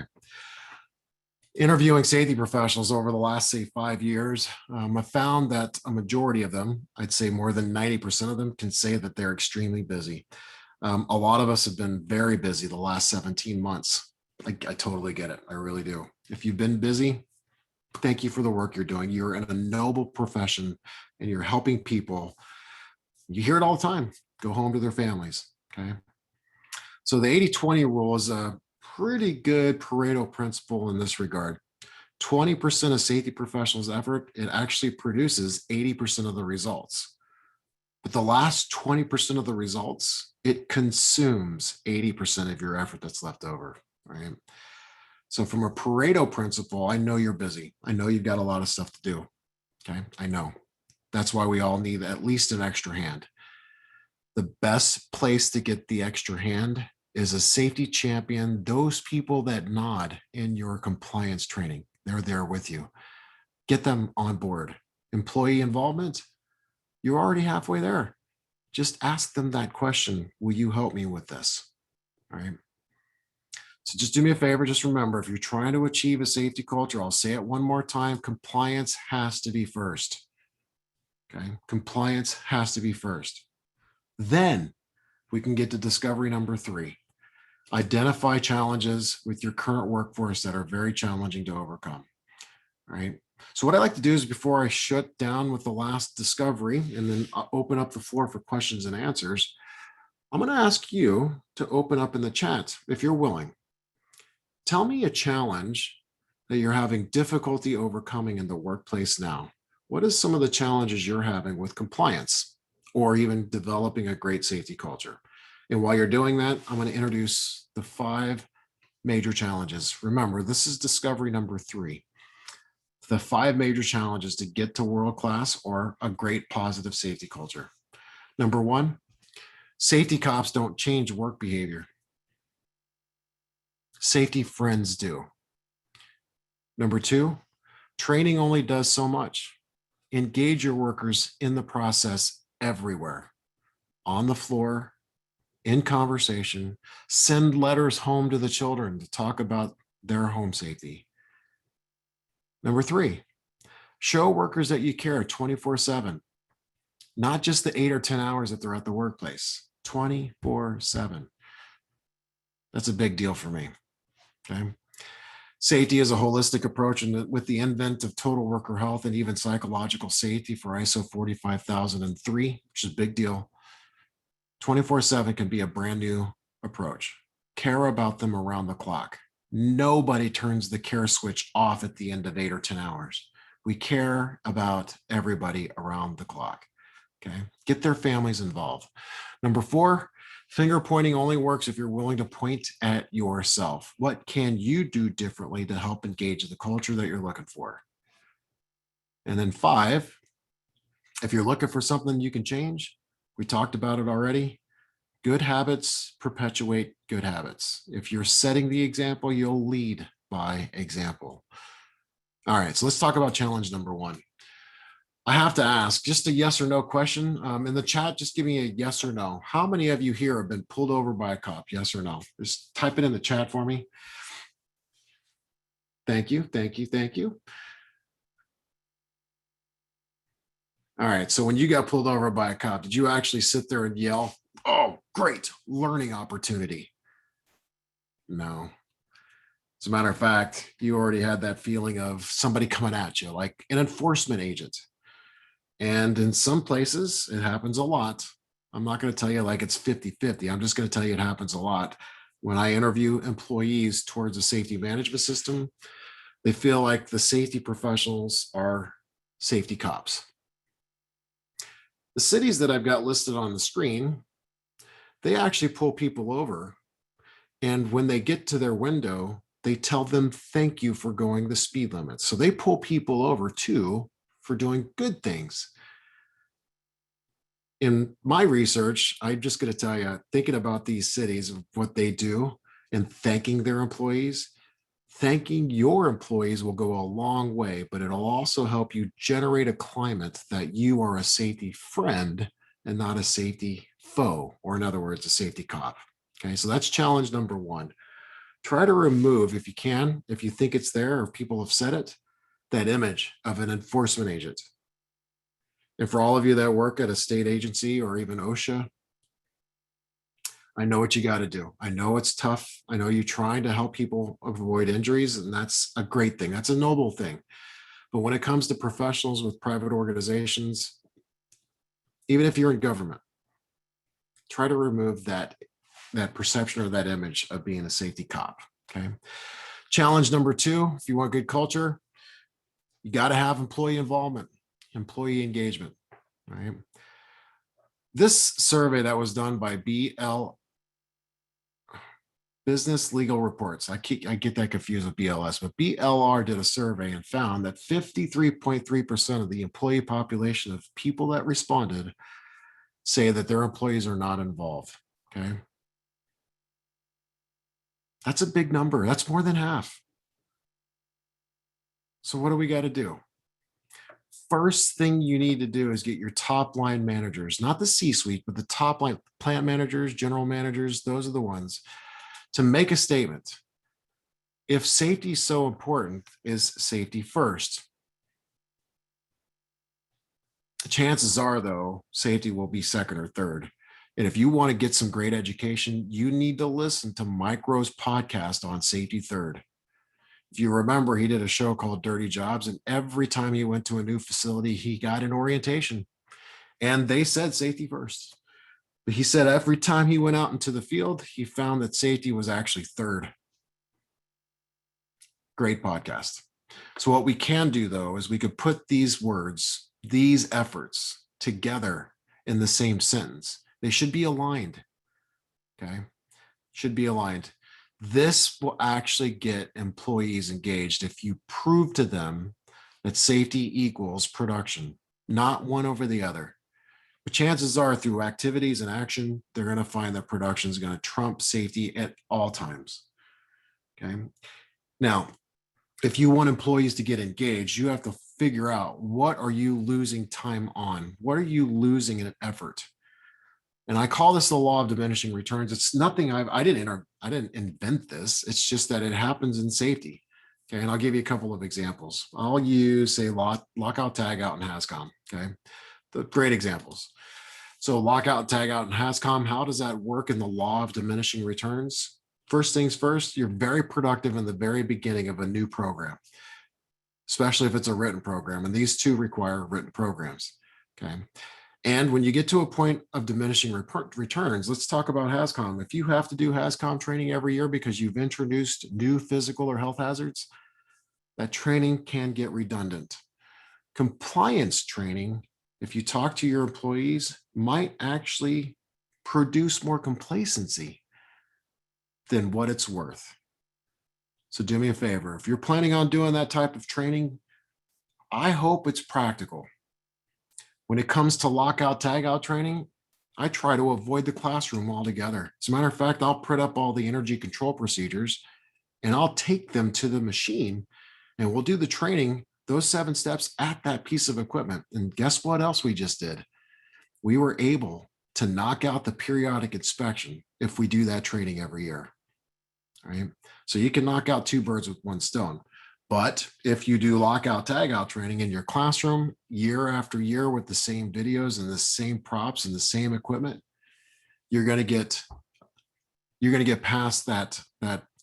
Interviewing safety professionals over the last, say, 5 years, I found that a majority of them, I'd say more than 90% of them, can say that they're extremely busy. A lot of us have been very busy the last 17 months. I totally get it. I really do. If you've been busy, thank you for the work you're doing. You're in a noble profession and you're helping people. You hear it all the time. Go home to their families. Okay. So the 80-20 rule is a pretty good Pareto principle in this regard. 20% of safety professionals' effort, it actually produces 80% of the results. But the last 20% of the results, it consumes 80% of your effort that's left over, right? So from a Pareto principle, I know you're busy. I know you've got a lot of stuff to do. Okay, I know. That's why we all need at least an extra hand. The best place to get the extra hand is a safety champion, those people that nod in your compliance training. They're there with you. Get them on board. Employee involvement, you're already halfway there. Just ask them that question. Will you help me with this? All right. So just do me a favor. Just remember, if you're trying to achieve a safety culture, I'll say it one more time, compliance has to be first. Okay. Compliance has to be first. Then we can get to discovery number 3. Identify challenges with your current workforce that are very challenging to overcome. All right. So what I like to do is before I shut down with the last discovery and then open up the floor for questions and answers, I'm going to ask you to open up in the chat if you're willing. Tell me a challenge that you're having difficulty overcoming in the workplace now. What is some of the challenges you're having with compliance or even developing a great safety culture? And while you're doing that, I'm going to introduce the 5 major challenges. Remember, this is discovery number 3. The 5 major challenges to get to world-class or a great positive safety culture. Number 1, safety cops don't change work behavior. Safety friends do. Number 2, training only does so much. Engage your workers in the process everywhere, on the floor, in conversation, send letters home to the children to talk about their home safety. Number 3, show workers that you care 24/7, not just the 8 or 10 hours that they're at the workplace, 24/7. That's a big deal for me. Okay. Safety is a holistic approach, and with the invent of total worker health and even psychological safety for ISO 45003, which is a big deal, 24/7 can be a brand new approach. Care about them around the clock. Nobody turns the care switch off at the end of 8 or 10 hours. We care about everybody around the clock. Okay. Get their families involved. Number 4, finger pointing only works if you're willing to point at yourself. What can you do differently to help engage the culture that you're looking for? And then 5, if you're looking for something you can change, we talked about it already. Good habits perpetuate good habits. If you're setting the example, you'll lead by example. All right, so let's talk about challenge number 1. I have to ask just a yes or no question. In the chat, just give me a yes or no. How many of you here have been pulled over by a cop? Yes or no? Just type it in the chat for me. Thank you, thank you, thank you. All right, so when you got pulled over by a cop, did you actually sit there and yell, "Oh, great, learning opportunity"? No. As a matter of fact, you already had that feeling of somebody coming at you, like an enforcement agent. And in some places, it happens a lot. I'm not going to tell you like it's 50-50. I'm just going to tell you it happens a lot. When I interview employees towards a safety management system, they feel like the safety professionals are safety cops. The cities that I've got listed on the screen, they actually pull people over. And when they get to their window, they tell them, "Thank you for going the speed limit." So they pull people over too for doing good things. In my research, I'm just going to tell you, thinking about these cities, of what they do and thanking their employees, thanking your employees will go a long way, but it'll also help you generate a climate that you are a safety friend and not a safety foe, or in other words, a safety cop. Okay, so that's challenge number 1. Try to remove, if you can, if you think it's there or people have said it, that image of an enforcement agent. And for all of you that work at a state agency or even OSHA, I know what you got to do. I know it's tough. I know you're trying to help people avoid injuries, and that's a great thing. That's a noble thing. But when it comes to professionals with private organizations, even if you're in government, try to remove that perception or that image of being a safety cop. Okay. Challenge number 2, if you want good culture, you got to have employee involvement, employee engagement. Right. This survey that was done by Business Legal Reports. I get that confused with BLS, but BLR did a survey and found that 53.3% of the employee population of people that responded say that their employees are not involved. Okay. That's a big number. That's more than half. So what do we got to do? First thing you need to do is get your top line managers, not the C-suite, but the top line plant managers, general managers, those are the ones, to make a statement. If safety is so important, is safety first? Chances are, though, safety will be second or third. And if you want to get some great education, you need to listen to Mike Rowe's podcast on safety third. If you remember, he did a show called Dirty Jobs, and every time he went to a new facility, he got an orientation. And they said safety first. But he said every time he went out into the field, he found that safety was actually third. Great podcast. So what we can do, though, is we could put these words, these efforts together in the same sentence. They should be aligned. Okay. Should be aligned. This will actually get employees engaged if you prove to them that safety equals production, not one over the other. But chances are, through activities and action, they're going to find that production is going to trump safety at all times. Okay. Now, if you want employees to get engaged, you have to figure out, what are you losing time on? What are you losing in effort? And I call this the law of diminishing returns. It's nothing I didn't invent this. It's just that it happens in safety. Okay, and I'll give you a couple of examples. I'll use, say, lockout, tagout, and HAZCOM. Okay, the great examples. So lockout, tagout, and HAZCOM, how does that work in the law of diminishing returns? First things first, you're very productive in the very beginning of a new program, especially if it's a written program. And these two require written programs. Okay. And when you get to a point of diminishing returns, let's talk about HAZCOM. If you have to do HAZCOM training every year because you've introduced new physical or health hazards, that training can get redundant. Compliance training, if you talk to your employees, might actually produce more complacency than what it's worth. So do me a favor. If you're planning on doing that type of training, I hope it's practical. When it comes to lockout, tagout training, I try to avoid the classroom altogether. As a matter of fact, I'll print up all the energy control procedures and I'll take them to the machine and we'll do the training, those 7 steps at that piece of equipment. And guess what else we just did? We were able to knock out the periodic inspection if we do that training every year. All right. So you can knock out 2 birds with 1 stone. But if you do lockout, tagout training in your classroom year after year with the same videos and the same props and the same equipment, you're going to get past that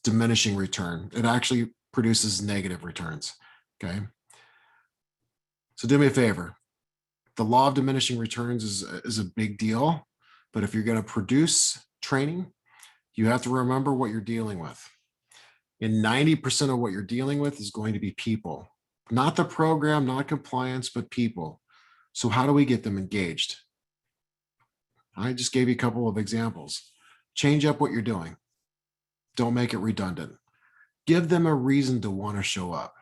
diminishing return. It actually produces negative returns. Okay. So do me a favor. The law of diminishing returns is a big deal, but if you're going to produce training, you have to remember what you're dealing with. And 90% of what you're dealing with is going to be people, not the program, not compliance, but people. So how do we get them engaged? I just gave you a couple of examples. Change up what you're doing. Don't make it redundant. Give them a reason to want to show up.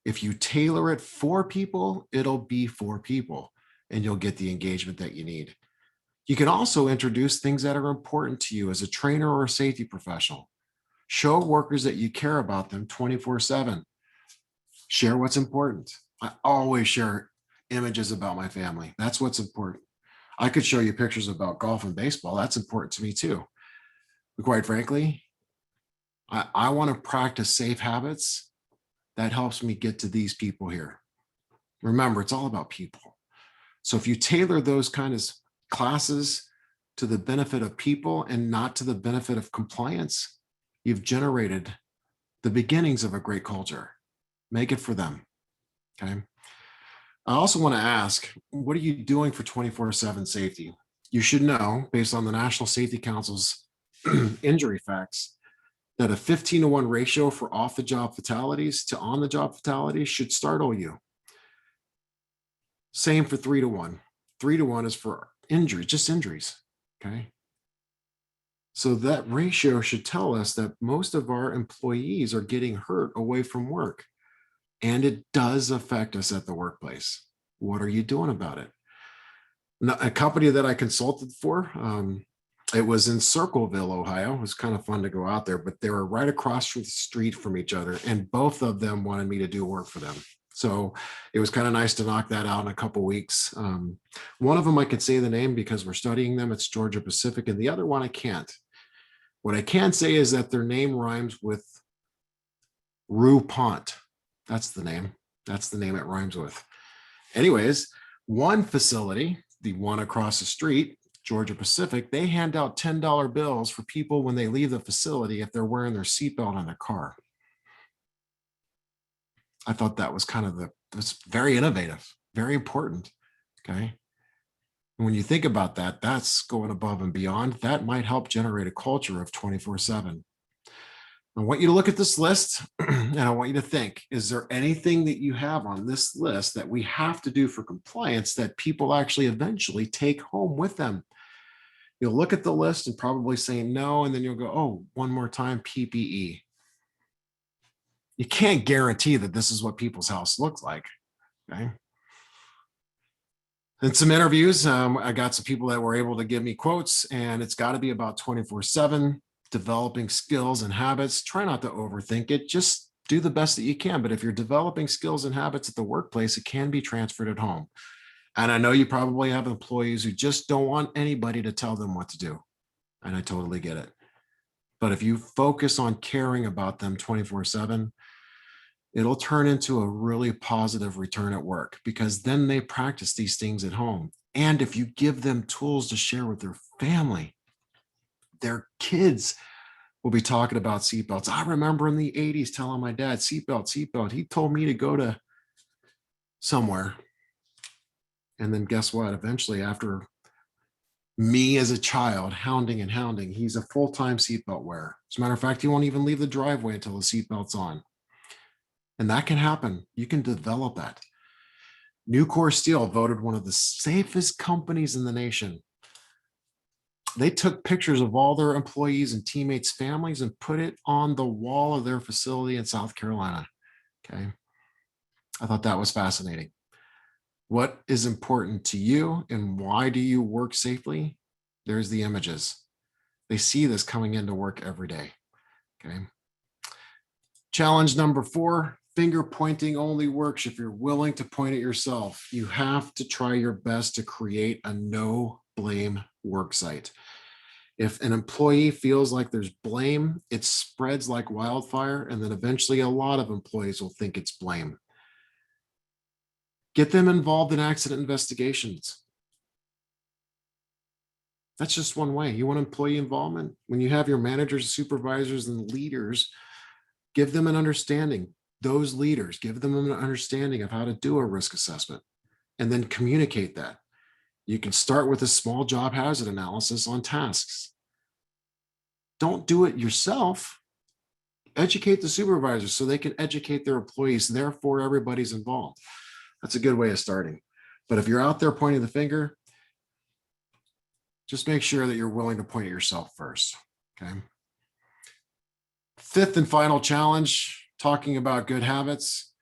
If you tailor it for people, it'll be for people and you'll get the engagement that you need. You can also introduce things that are important to you as a trainer or a safety professional. Show workers that you care about them 24/7. Share what's important. I always share images about my family. That's what's important. I could show you pictures about golf and baseball. That's important to me too. But quite frankly, I want to practice safe habits. That helps me get to these people here. Remember, it's all about people. So if you tailor those kind of classes to the benefit of people and not to the benefit of compliance, you've generated the beginnings of a great culture. Make it for them. Okay. I also want to ask, what are you doing for 24/7 safety? You should know, based on the National Safety Council's injury facts, that a 15-to-1 ratio for off-the-job fatalities to on-the-job fatalities should startle you. Same for 3-to-1. 3-to-1 is for injuries, just injuries. Okay. So that ratio should tell us that most of our employees are getting hurt away from work. And it does affect us at the workplace. What are you doing about it? Now, a company that I consulted for, it was in Circleville, Ohio. It was kind of fun to go out there, but they were right across the street from each other. And both of them wanted me to do work for them. So it was kind of nice to knock that out in a couple of weeks. One of them, I could say the name because we're studying them. It's Georgia Pacific. And the other one, I can't. What I can say is that their name rhymes with Rue Pont. That's the name. That's the name it rhymes with. Anyways, one facility, the one across the street, Georgia Pacific, they hand out $10 bills for people when they leave the facility if they're wearing their seatbelt on their car. I thought that was that's very innovative, very important. Okay. And when you think about that, that's going above and beyond. That might help generate a culture of 24/7. I want you to look at this list and I want you to think, is there anything that you have on this list that we have to do for compliance that people actually eventually take home with them? You'll look at the list and probably say no, and then you'll go, oh, one more time, PPE. You can't guarantee that this is what people's house looks like, okay? In some interviews, I got some people that were able to give me quotes, and it's got to be about 24/7, developing skills and habits. Try not to overthink it. Just do the best that you can. But if you're developing skills and habits at the workplace, it can be transferred at home. And I know you probably have employees who just don't want anybody to tell them what to do. And I totally get it. But if you focus on caring about them 24/7, it'll turn into a really positive return at work, because then they practice these things at home. And if you give them tools to share with their family, their kids will be talking about seatbelts. I remember in the 80s telling my dad, seatbelt, seatbelt. He told me to go to somewhere. And then guess what? Eventually, after me as a child hounding and hounding, he's a full-time seatbelt wearer. As a matter of fact, he won't even leave the driveway until the seatbelt's on. And that can happen. You can develop that. Nucor Steel voted one of the safest companies in the nation. They took pictures of all their employees and teammates' families and put it on the wall of their facility in South Carolina. Okay. I thought that was fascinating. What is important to you and why do you work safely? There's the images. They see this coming into work every day. Okay. Challenge number 4, finger pointing only works if you're willing to point it yourself. You have to try your best to create a no blame work site. If an employee feels like there's blame, it spreads like wildfire, and then eventually a lot of employees will think it's blame. Get them involved in accident investigations. That's just one way. You want employee involvement? When you have your managers, supervisors, and leaders, give them an understanding. Those leaders, give them an understanding of how to do a risk assessment, and then communicate that. You can start with a small job hazard analysis on tasks. Don't do it yourself. Educate the supervisors so they can educate their employees. Therefore, everybody's involved. That's a good way of starting. But if you're out there pointing the finger, just make sure that you're willing to point at yourself first. Okay. 5th and final challenge, talking about good habits.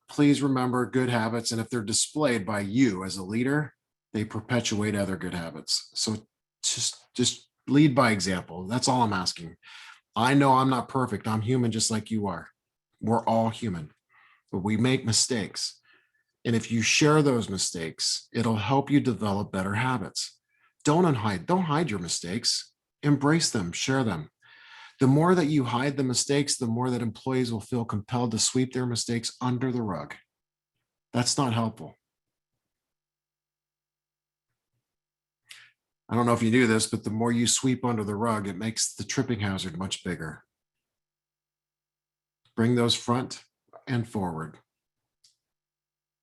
Please remember good habits. And if they're displayed by you as a leader, they perpetuate other good habits. So just lead by example. That's all I'm asking. I know I'm not perfect. I'm human just like you are. We're all human, but we make mistakes. And if you share those mistakes, it'll help you develop better habits. Don't hide your mistakes. Embrace them, share them. The more that you hide the mistakes, the more that employees will feel compelled to sweep their mistakes under the rug. That's not helpful. I don't know if you knew this, but the more you sweep under the rug, it makes the tripping hazard much bigger. Bring those front and forward.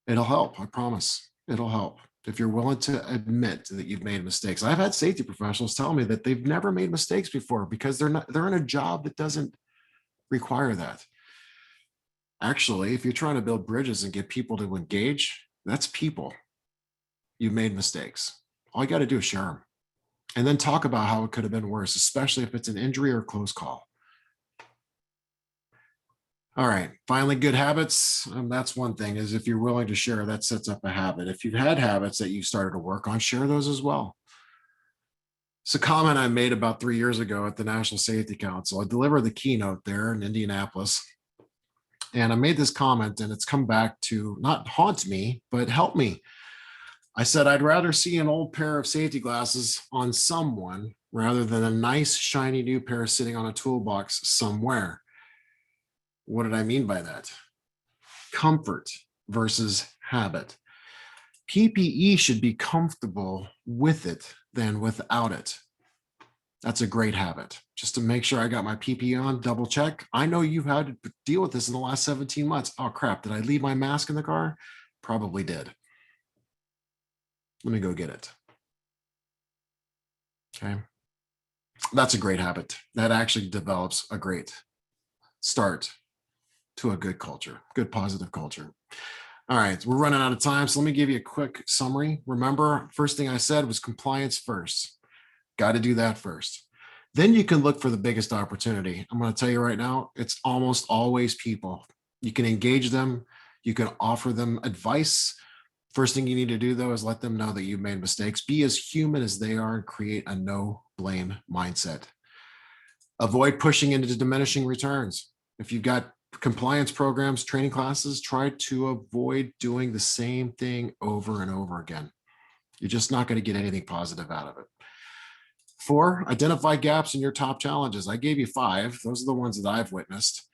It'll help, I promise. It'll help if you're willing to admit that you've made mistakes. I've had safety professionals tell me that they've never made mistakes before because they're in a job that doesn't require that. Actually, if you're trying to build bridges and get people to engage, that's people. You've made mistakes. All you got to do is share them. And then talk about how it could have been worse, especially if it's an injury or a close call. All right, finally, good habits. That's one thing, is if you're willing to share, that sets up a habit. If you've had habits that you started to work on, share those as well. It's a comment I made about 3 years ago at the National Safety Council. I delivered the keynote there in Indianapolis. And I made this comment, and it's come back to not haunt me, but help me. I said, I'd rather see an old pair of safety glasses on someone rather than a nice, shiny new pair sitting on a toolbox somewhere. What did I mean by that? Comfort versus habit. PPE should be comfortable with it than without it. That's a great habit. Just to make sure I got my PPE on, double check. I know you've had to deal with this in the last 17 months. Oh crap, did I leave my mask in the car? Probably did. Let me go get it. Okay. That's a great habit. That actually develops a great start to a good culture, good positive culture. All right, we're running out of time, so let me give you a quick summary. Remember, first thing I said was compliance first. Got to do that first. Then you can look for the biggest opportunity. I'm going to tell you right now, it's almost always people. You can engage them. You can offer them advice. First thing you need to do, though, is let them know that you've made mistakes. Be as human as they are and create a no blame mindset. Avoid pushing into diminishing returns. If you've got compliance programs, training classes, try to avoid doing the same thing over and over again. You're just not going to get anything positive out of it. 4, identify gaps in your top challenges. I gave you 5. Those are the ones that I've witnessed.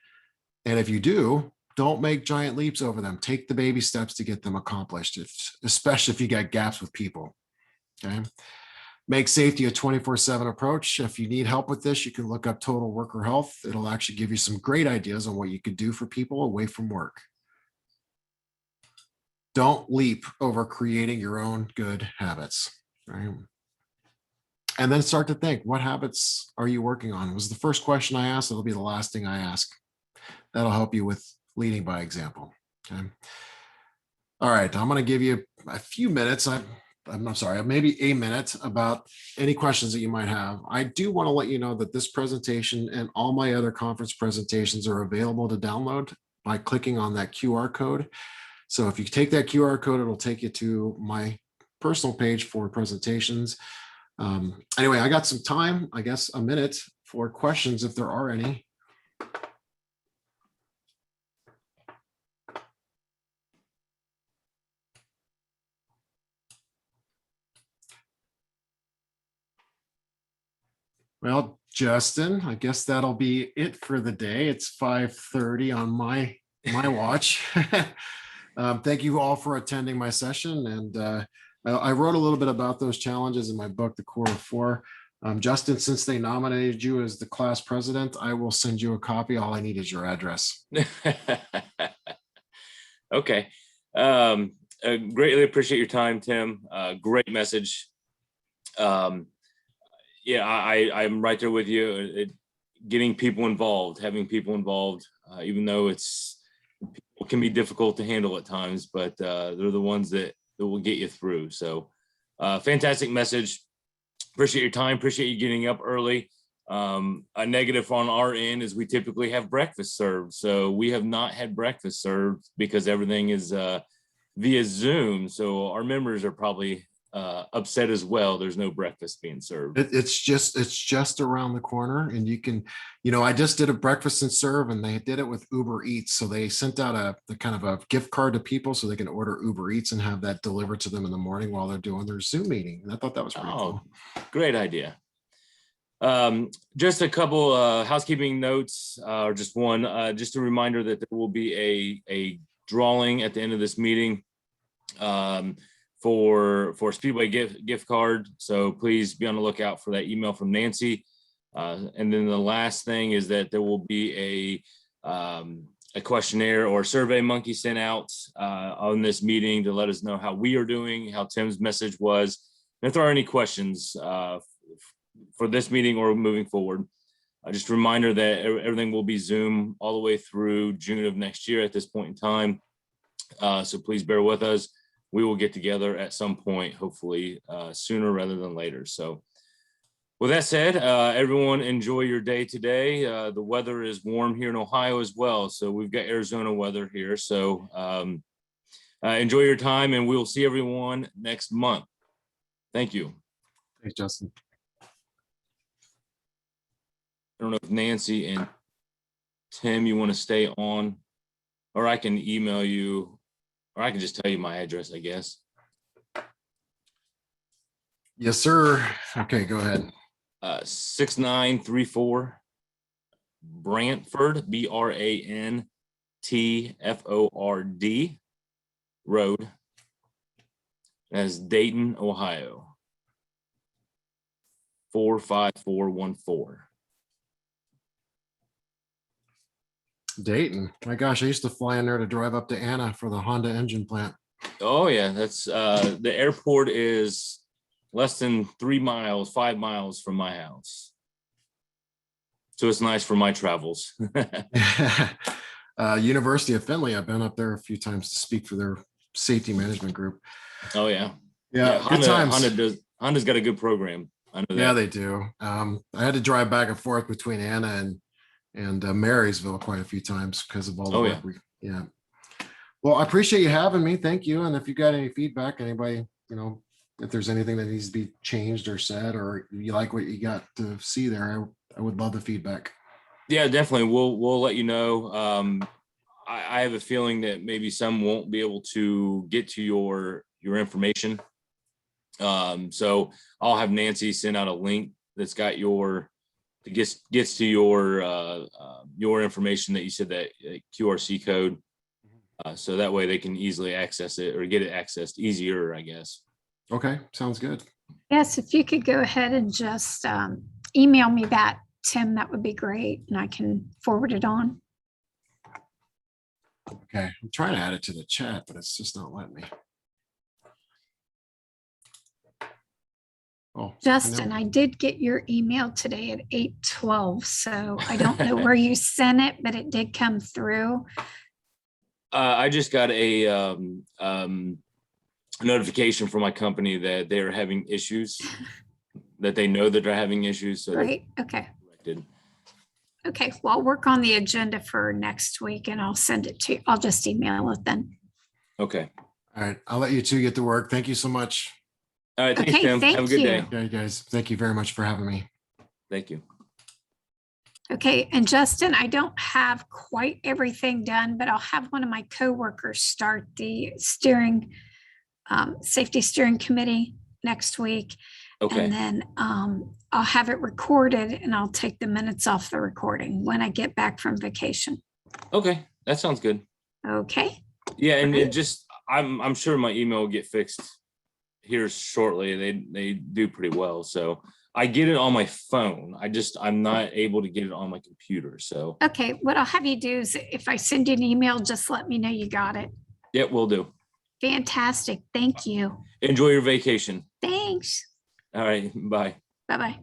And if you do, don't make giant leaps over them. Take the baby steps to get them accomplished, especially if you got gaps with people. Okay. Make safety a 24/7 approach. If you need help with this, you can look up Total Worker Health. It'll actually give you some great ideas on what you could do for people away from work. Don't leap over creating your own good habits. Right? And then start to think, what habits are you working on? It was the first question I asked. It'll be the last thing I ask. That'll help you with leading by example. Okay. All right. I'm going to give you a few minutes. I'm sorry, maybe a minute about any questions that you might have. I do want to let you know that this presentation and all my other conference presentations are available to download by clicking on that QR code. So if you take that QR code, it'll take you to my personal page for presentations. Anyway, I got some time, I guess a minute for questions if there are any. Well, Justin, I guess that'll be it for the day. It's 5:30 on my watch. Thank you all for attending my session. And I wrote a little bit about those challenges in my book, The Core of 4. Justin, since they nominated you as the class president, I will send you a copy. All I need is your address. Okay. Greatly appreciate your time, Tim. Great message. Yeah, I'm right there with you. Getting people involved, having people involved, even though it can be difficult to handle at times, but they're the ones that will get you through. So fantastic message. Appreciate your time. Appreciate you getting up early. A negative on our end is we typically have breakfast served. So we have not had breakfast served because everything is via Zoom. So our members are probably upset as well. There's no breakfast being served. It's just around the corner, and you can, I just did a breakfast and serve, and they did it with Uber Eats. So they sent out the kind of a gift card to people so they can order Uber Eats and have that delivered to them in the morning while they're doing their Zoom meeting. And I thought that was pretty cool. Great idea. Just a couple housekeeping notes, or just one. Just a reminder that there will be a drawing at the end of this meeting. For Speedway gift card. So please be on the lookout for that email from Nancy. And then the last thing is that there will be a questionnaire or survey monkey sent out on this meeting to let us know how we are doing, how Tim's message was, and if there are any questions for this meeting or moving forward. Just a reminder that everything will be Zoom all the way through June of next year at this point in time. So please bear with us. We will get together at some point, hopefully sooner rather than later. So with that said, everyone enjoy your day today. The weather is warm here in Ohio as well. So we've got Arizona weather here. So enjoy your time, and we'll see everyone next month. Thank you. Thanks, Justin. I don't know if Nancy and Tim, you want to stay on, or I can email you. Or I can just tell you my address, I guess. Yes, sir. Okay, go ahead. 6934 Brantford, BRANTFORD Road. That's Dayton, Ohio. 45414. Dayton. My gosh, I used to fly in there to drive up to Anna for the Honda engine plant. Oh yeah, that's the airport is less than 5 miles from my house. So it's nice for my travels. University of Findlay. I've been up there a few times to speak for their safety management group. Oh yeah. Yeah, good times. Honda's got a good program. I know that. Yeah, they do. I had to drive back and forth between Anna and Marysville quite a few times because of all the work. Yeah. Well, I appreciate you having me. Thank you. And if you got any feedback, anybody, if there's anything that needs to be changed or said, or you like what you got to see there, I would love the feedback. Yeah, definitely. We'll let you know. I have a feeling that maybe some won't be able to get to your information. So I'll have Nancy send out a link that's got gets to your information that you said, that QRC code. So that way they can easily access it or get it accessed easier, I guess. Okay, sounds good. Yes, if you could go ahead and just email me that, Tim, that would be great, and I can forward it on. Okay, I'm trying to add it to the chat, but it's just not letting me. Oh, Justin, I did get your email today at 8:12, so I don't know where you sent it, but it did come through. I just got a notification from my company that they are having issues, that they know that they're having issues. So Right, okay. corrected. Okay, well, I'll work on the agenda for next week and I'll send it to you. I'll just email it then. Okay. All right, I'll let you two get to work. Thank you so much. All right. Thanks, Okay, Tim. thank Have a good you. day. Yeah, you guys, thank you very much for having me. Thank you. Okay, and Justin, I don't have quite everything done, but I'll have one of my coworkers start the safety steering committee next week. Okay. And then I'll have it recorded and I'll take the minutes off the recording when I get back from vacation. Okay. That sounds good. Okay, Yeah. And Okay. it just, I'm sure my email will get fixed here shortly. They do pretty well. So I get it on my phone. I'm not able to get it on my computer. So okay. What I'll have you do is if I send you an email, just let me know you got it. yeah, we'll do. Fantastic. Thank you. Enjoy your vacation. Thanks. All right. Bye. Bye-bye.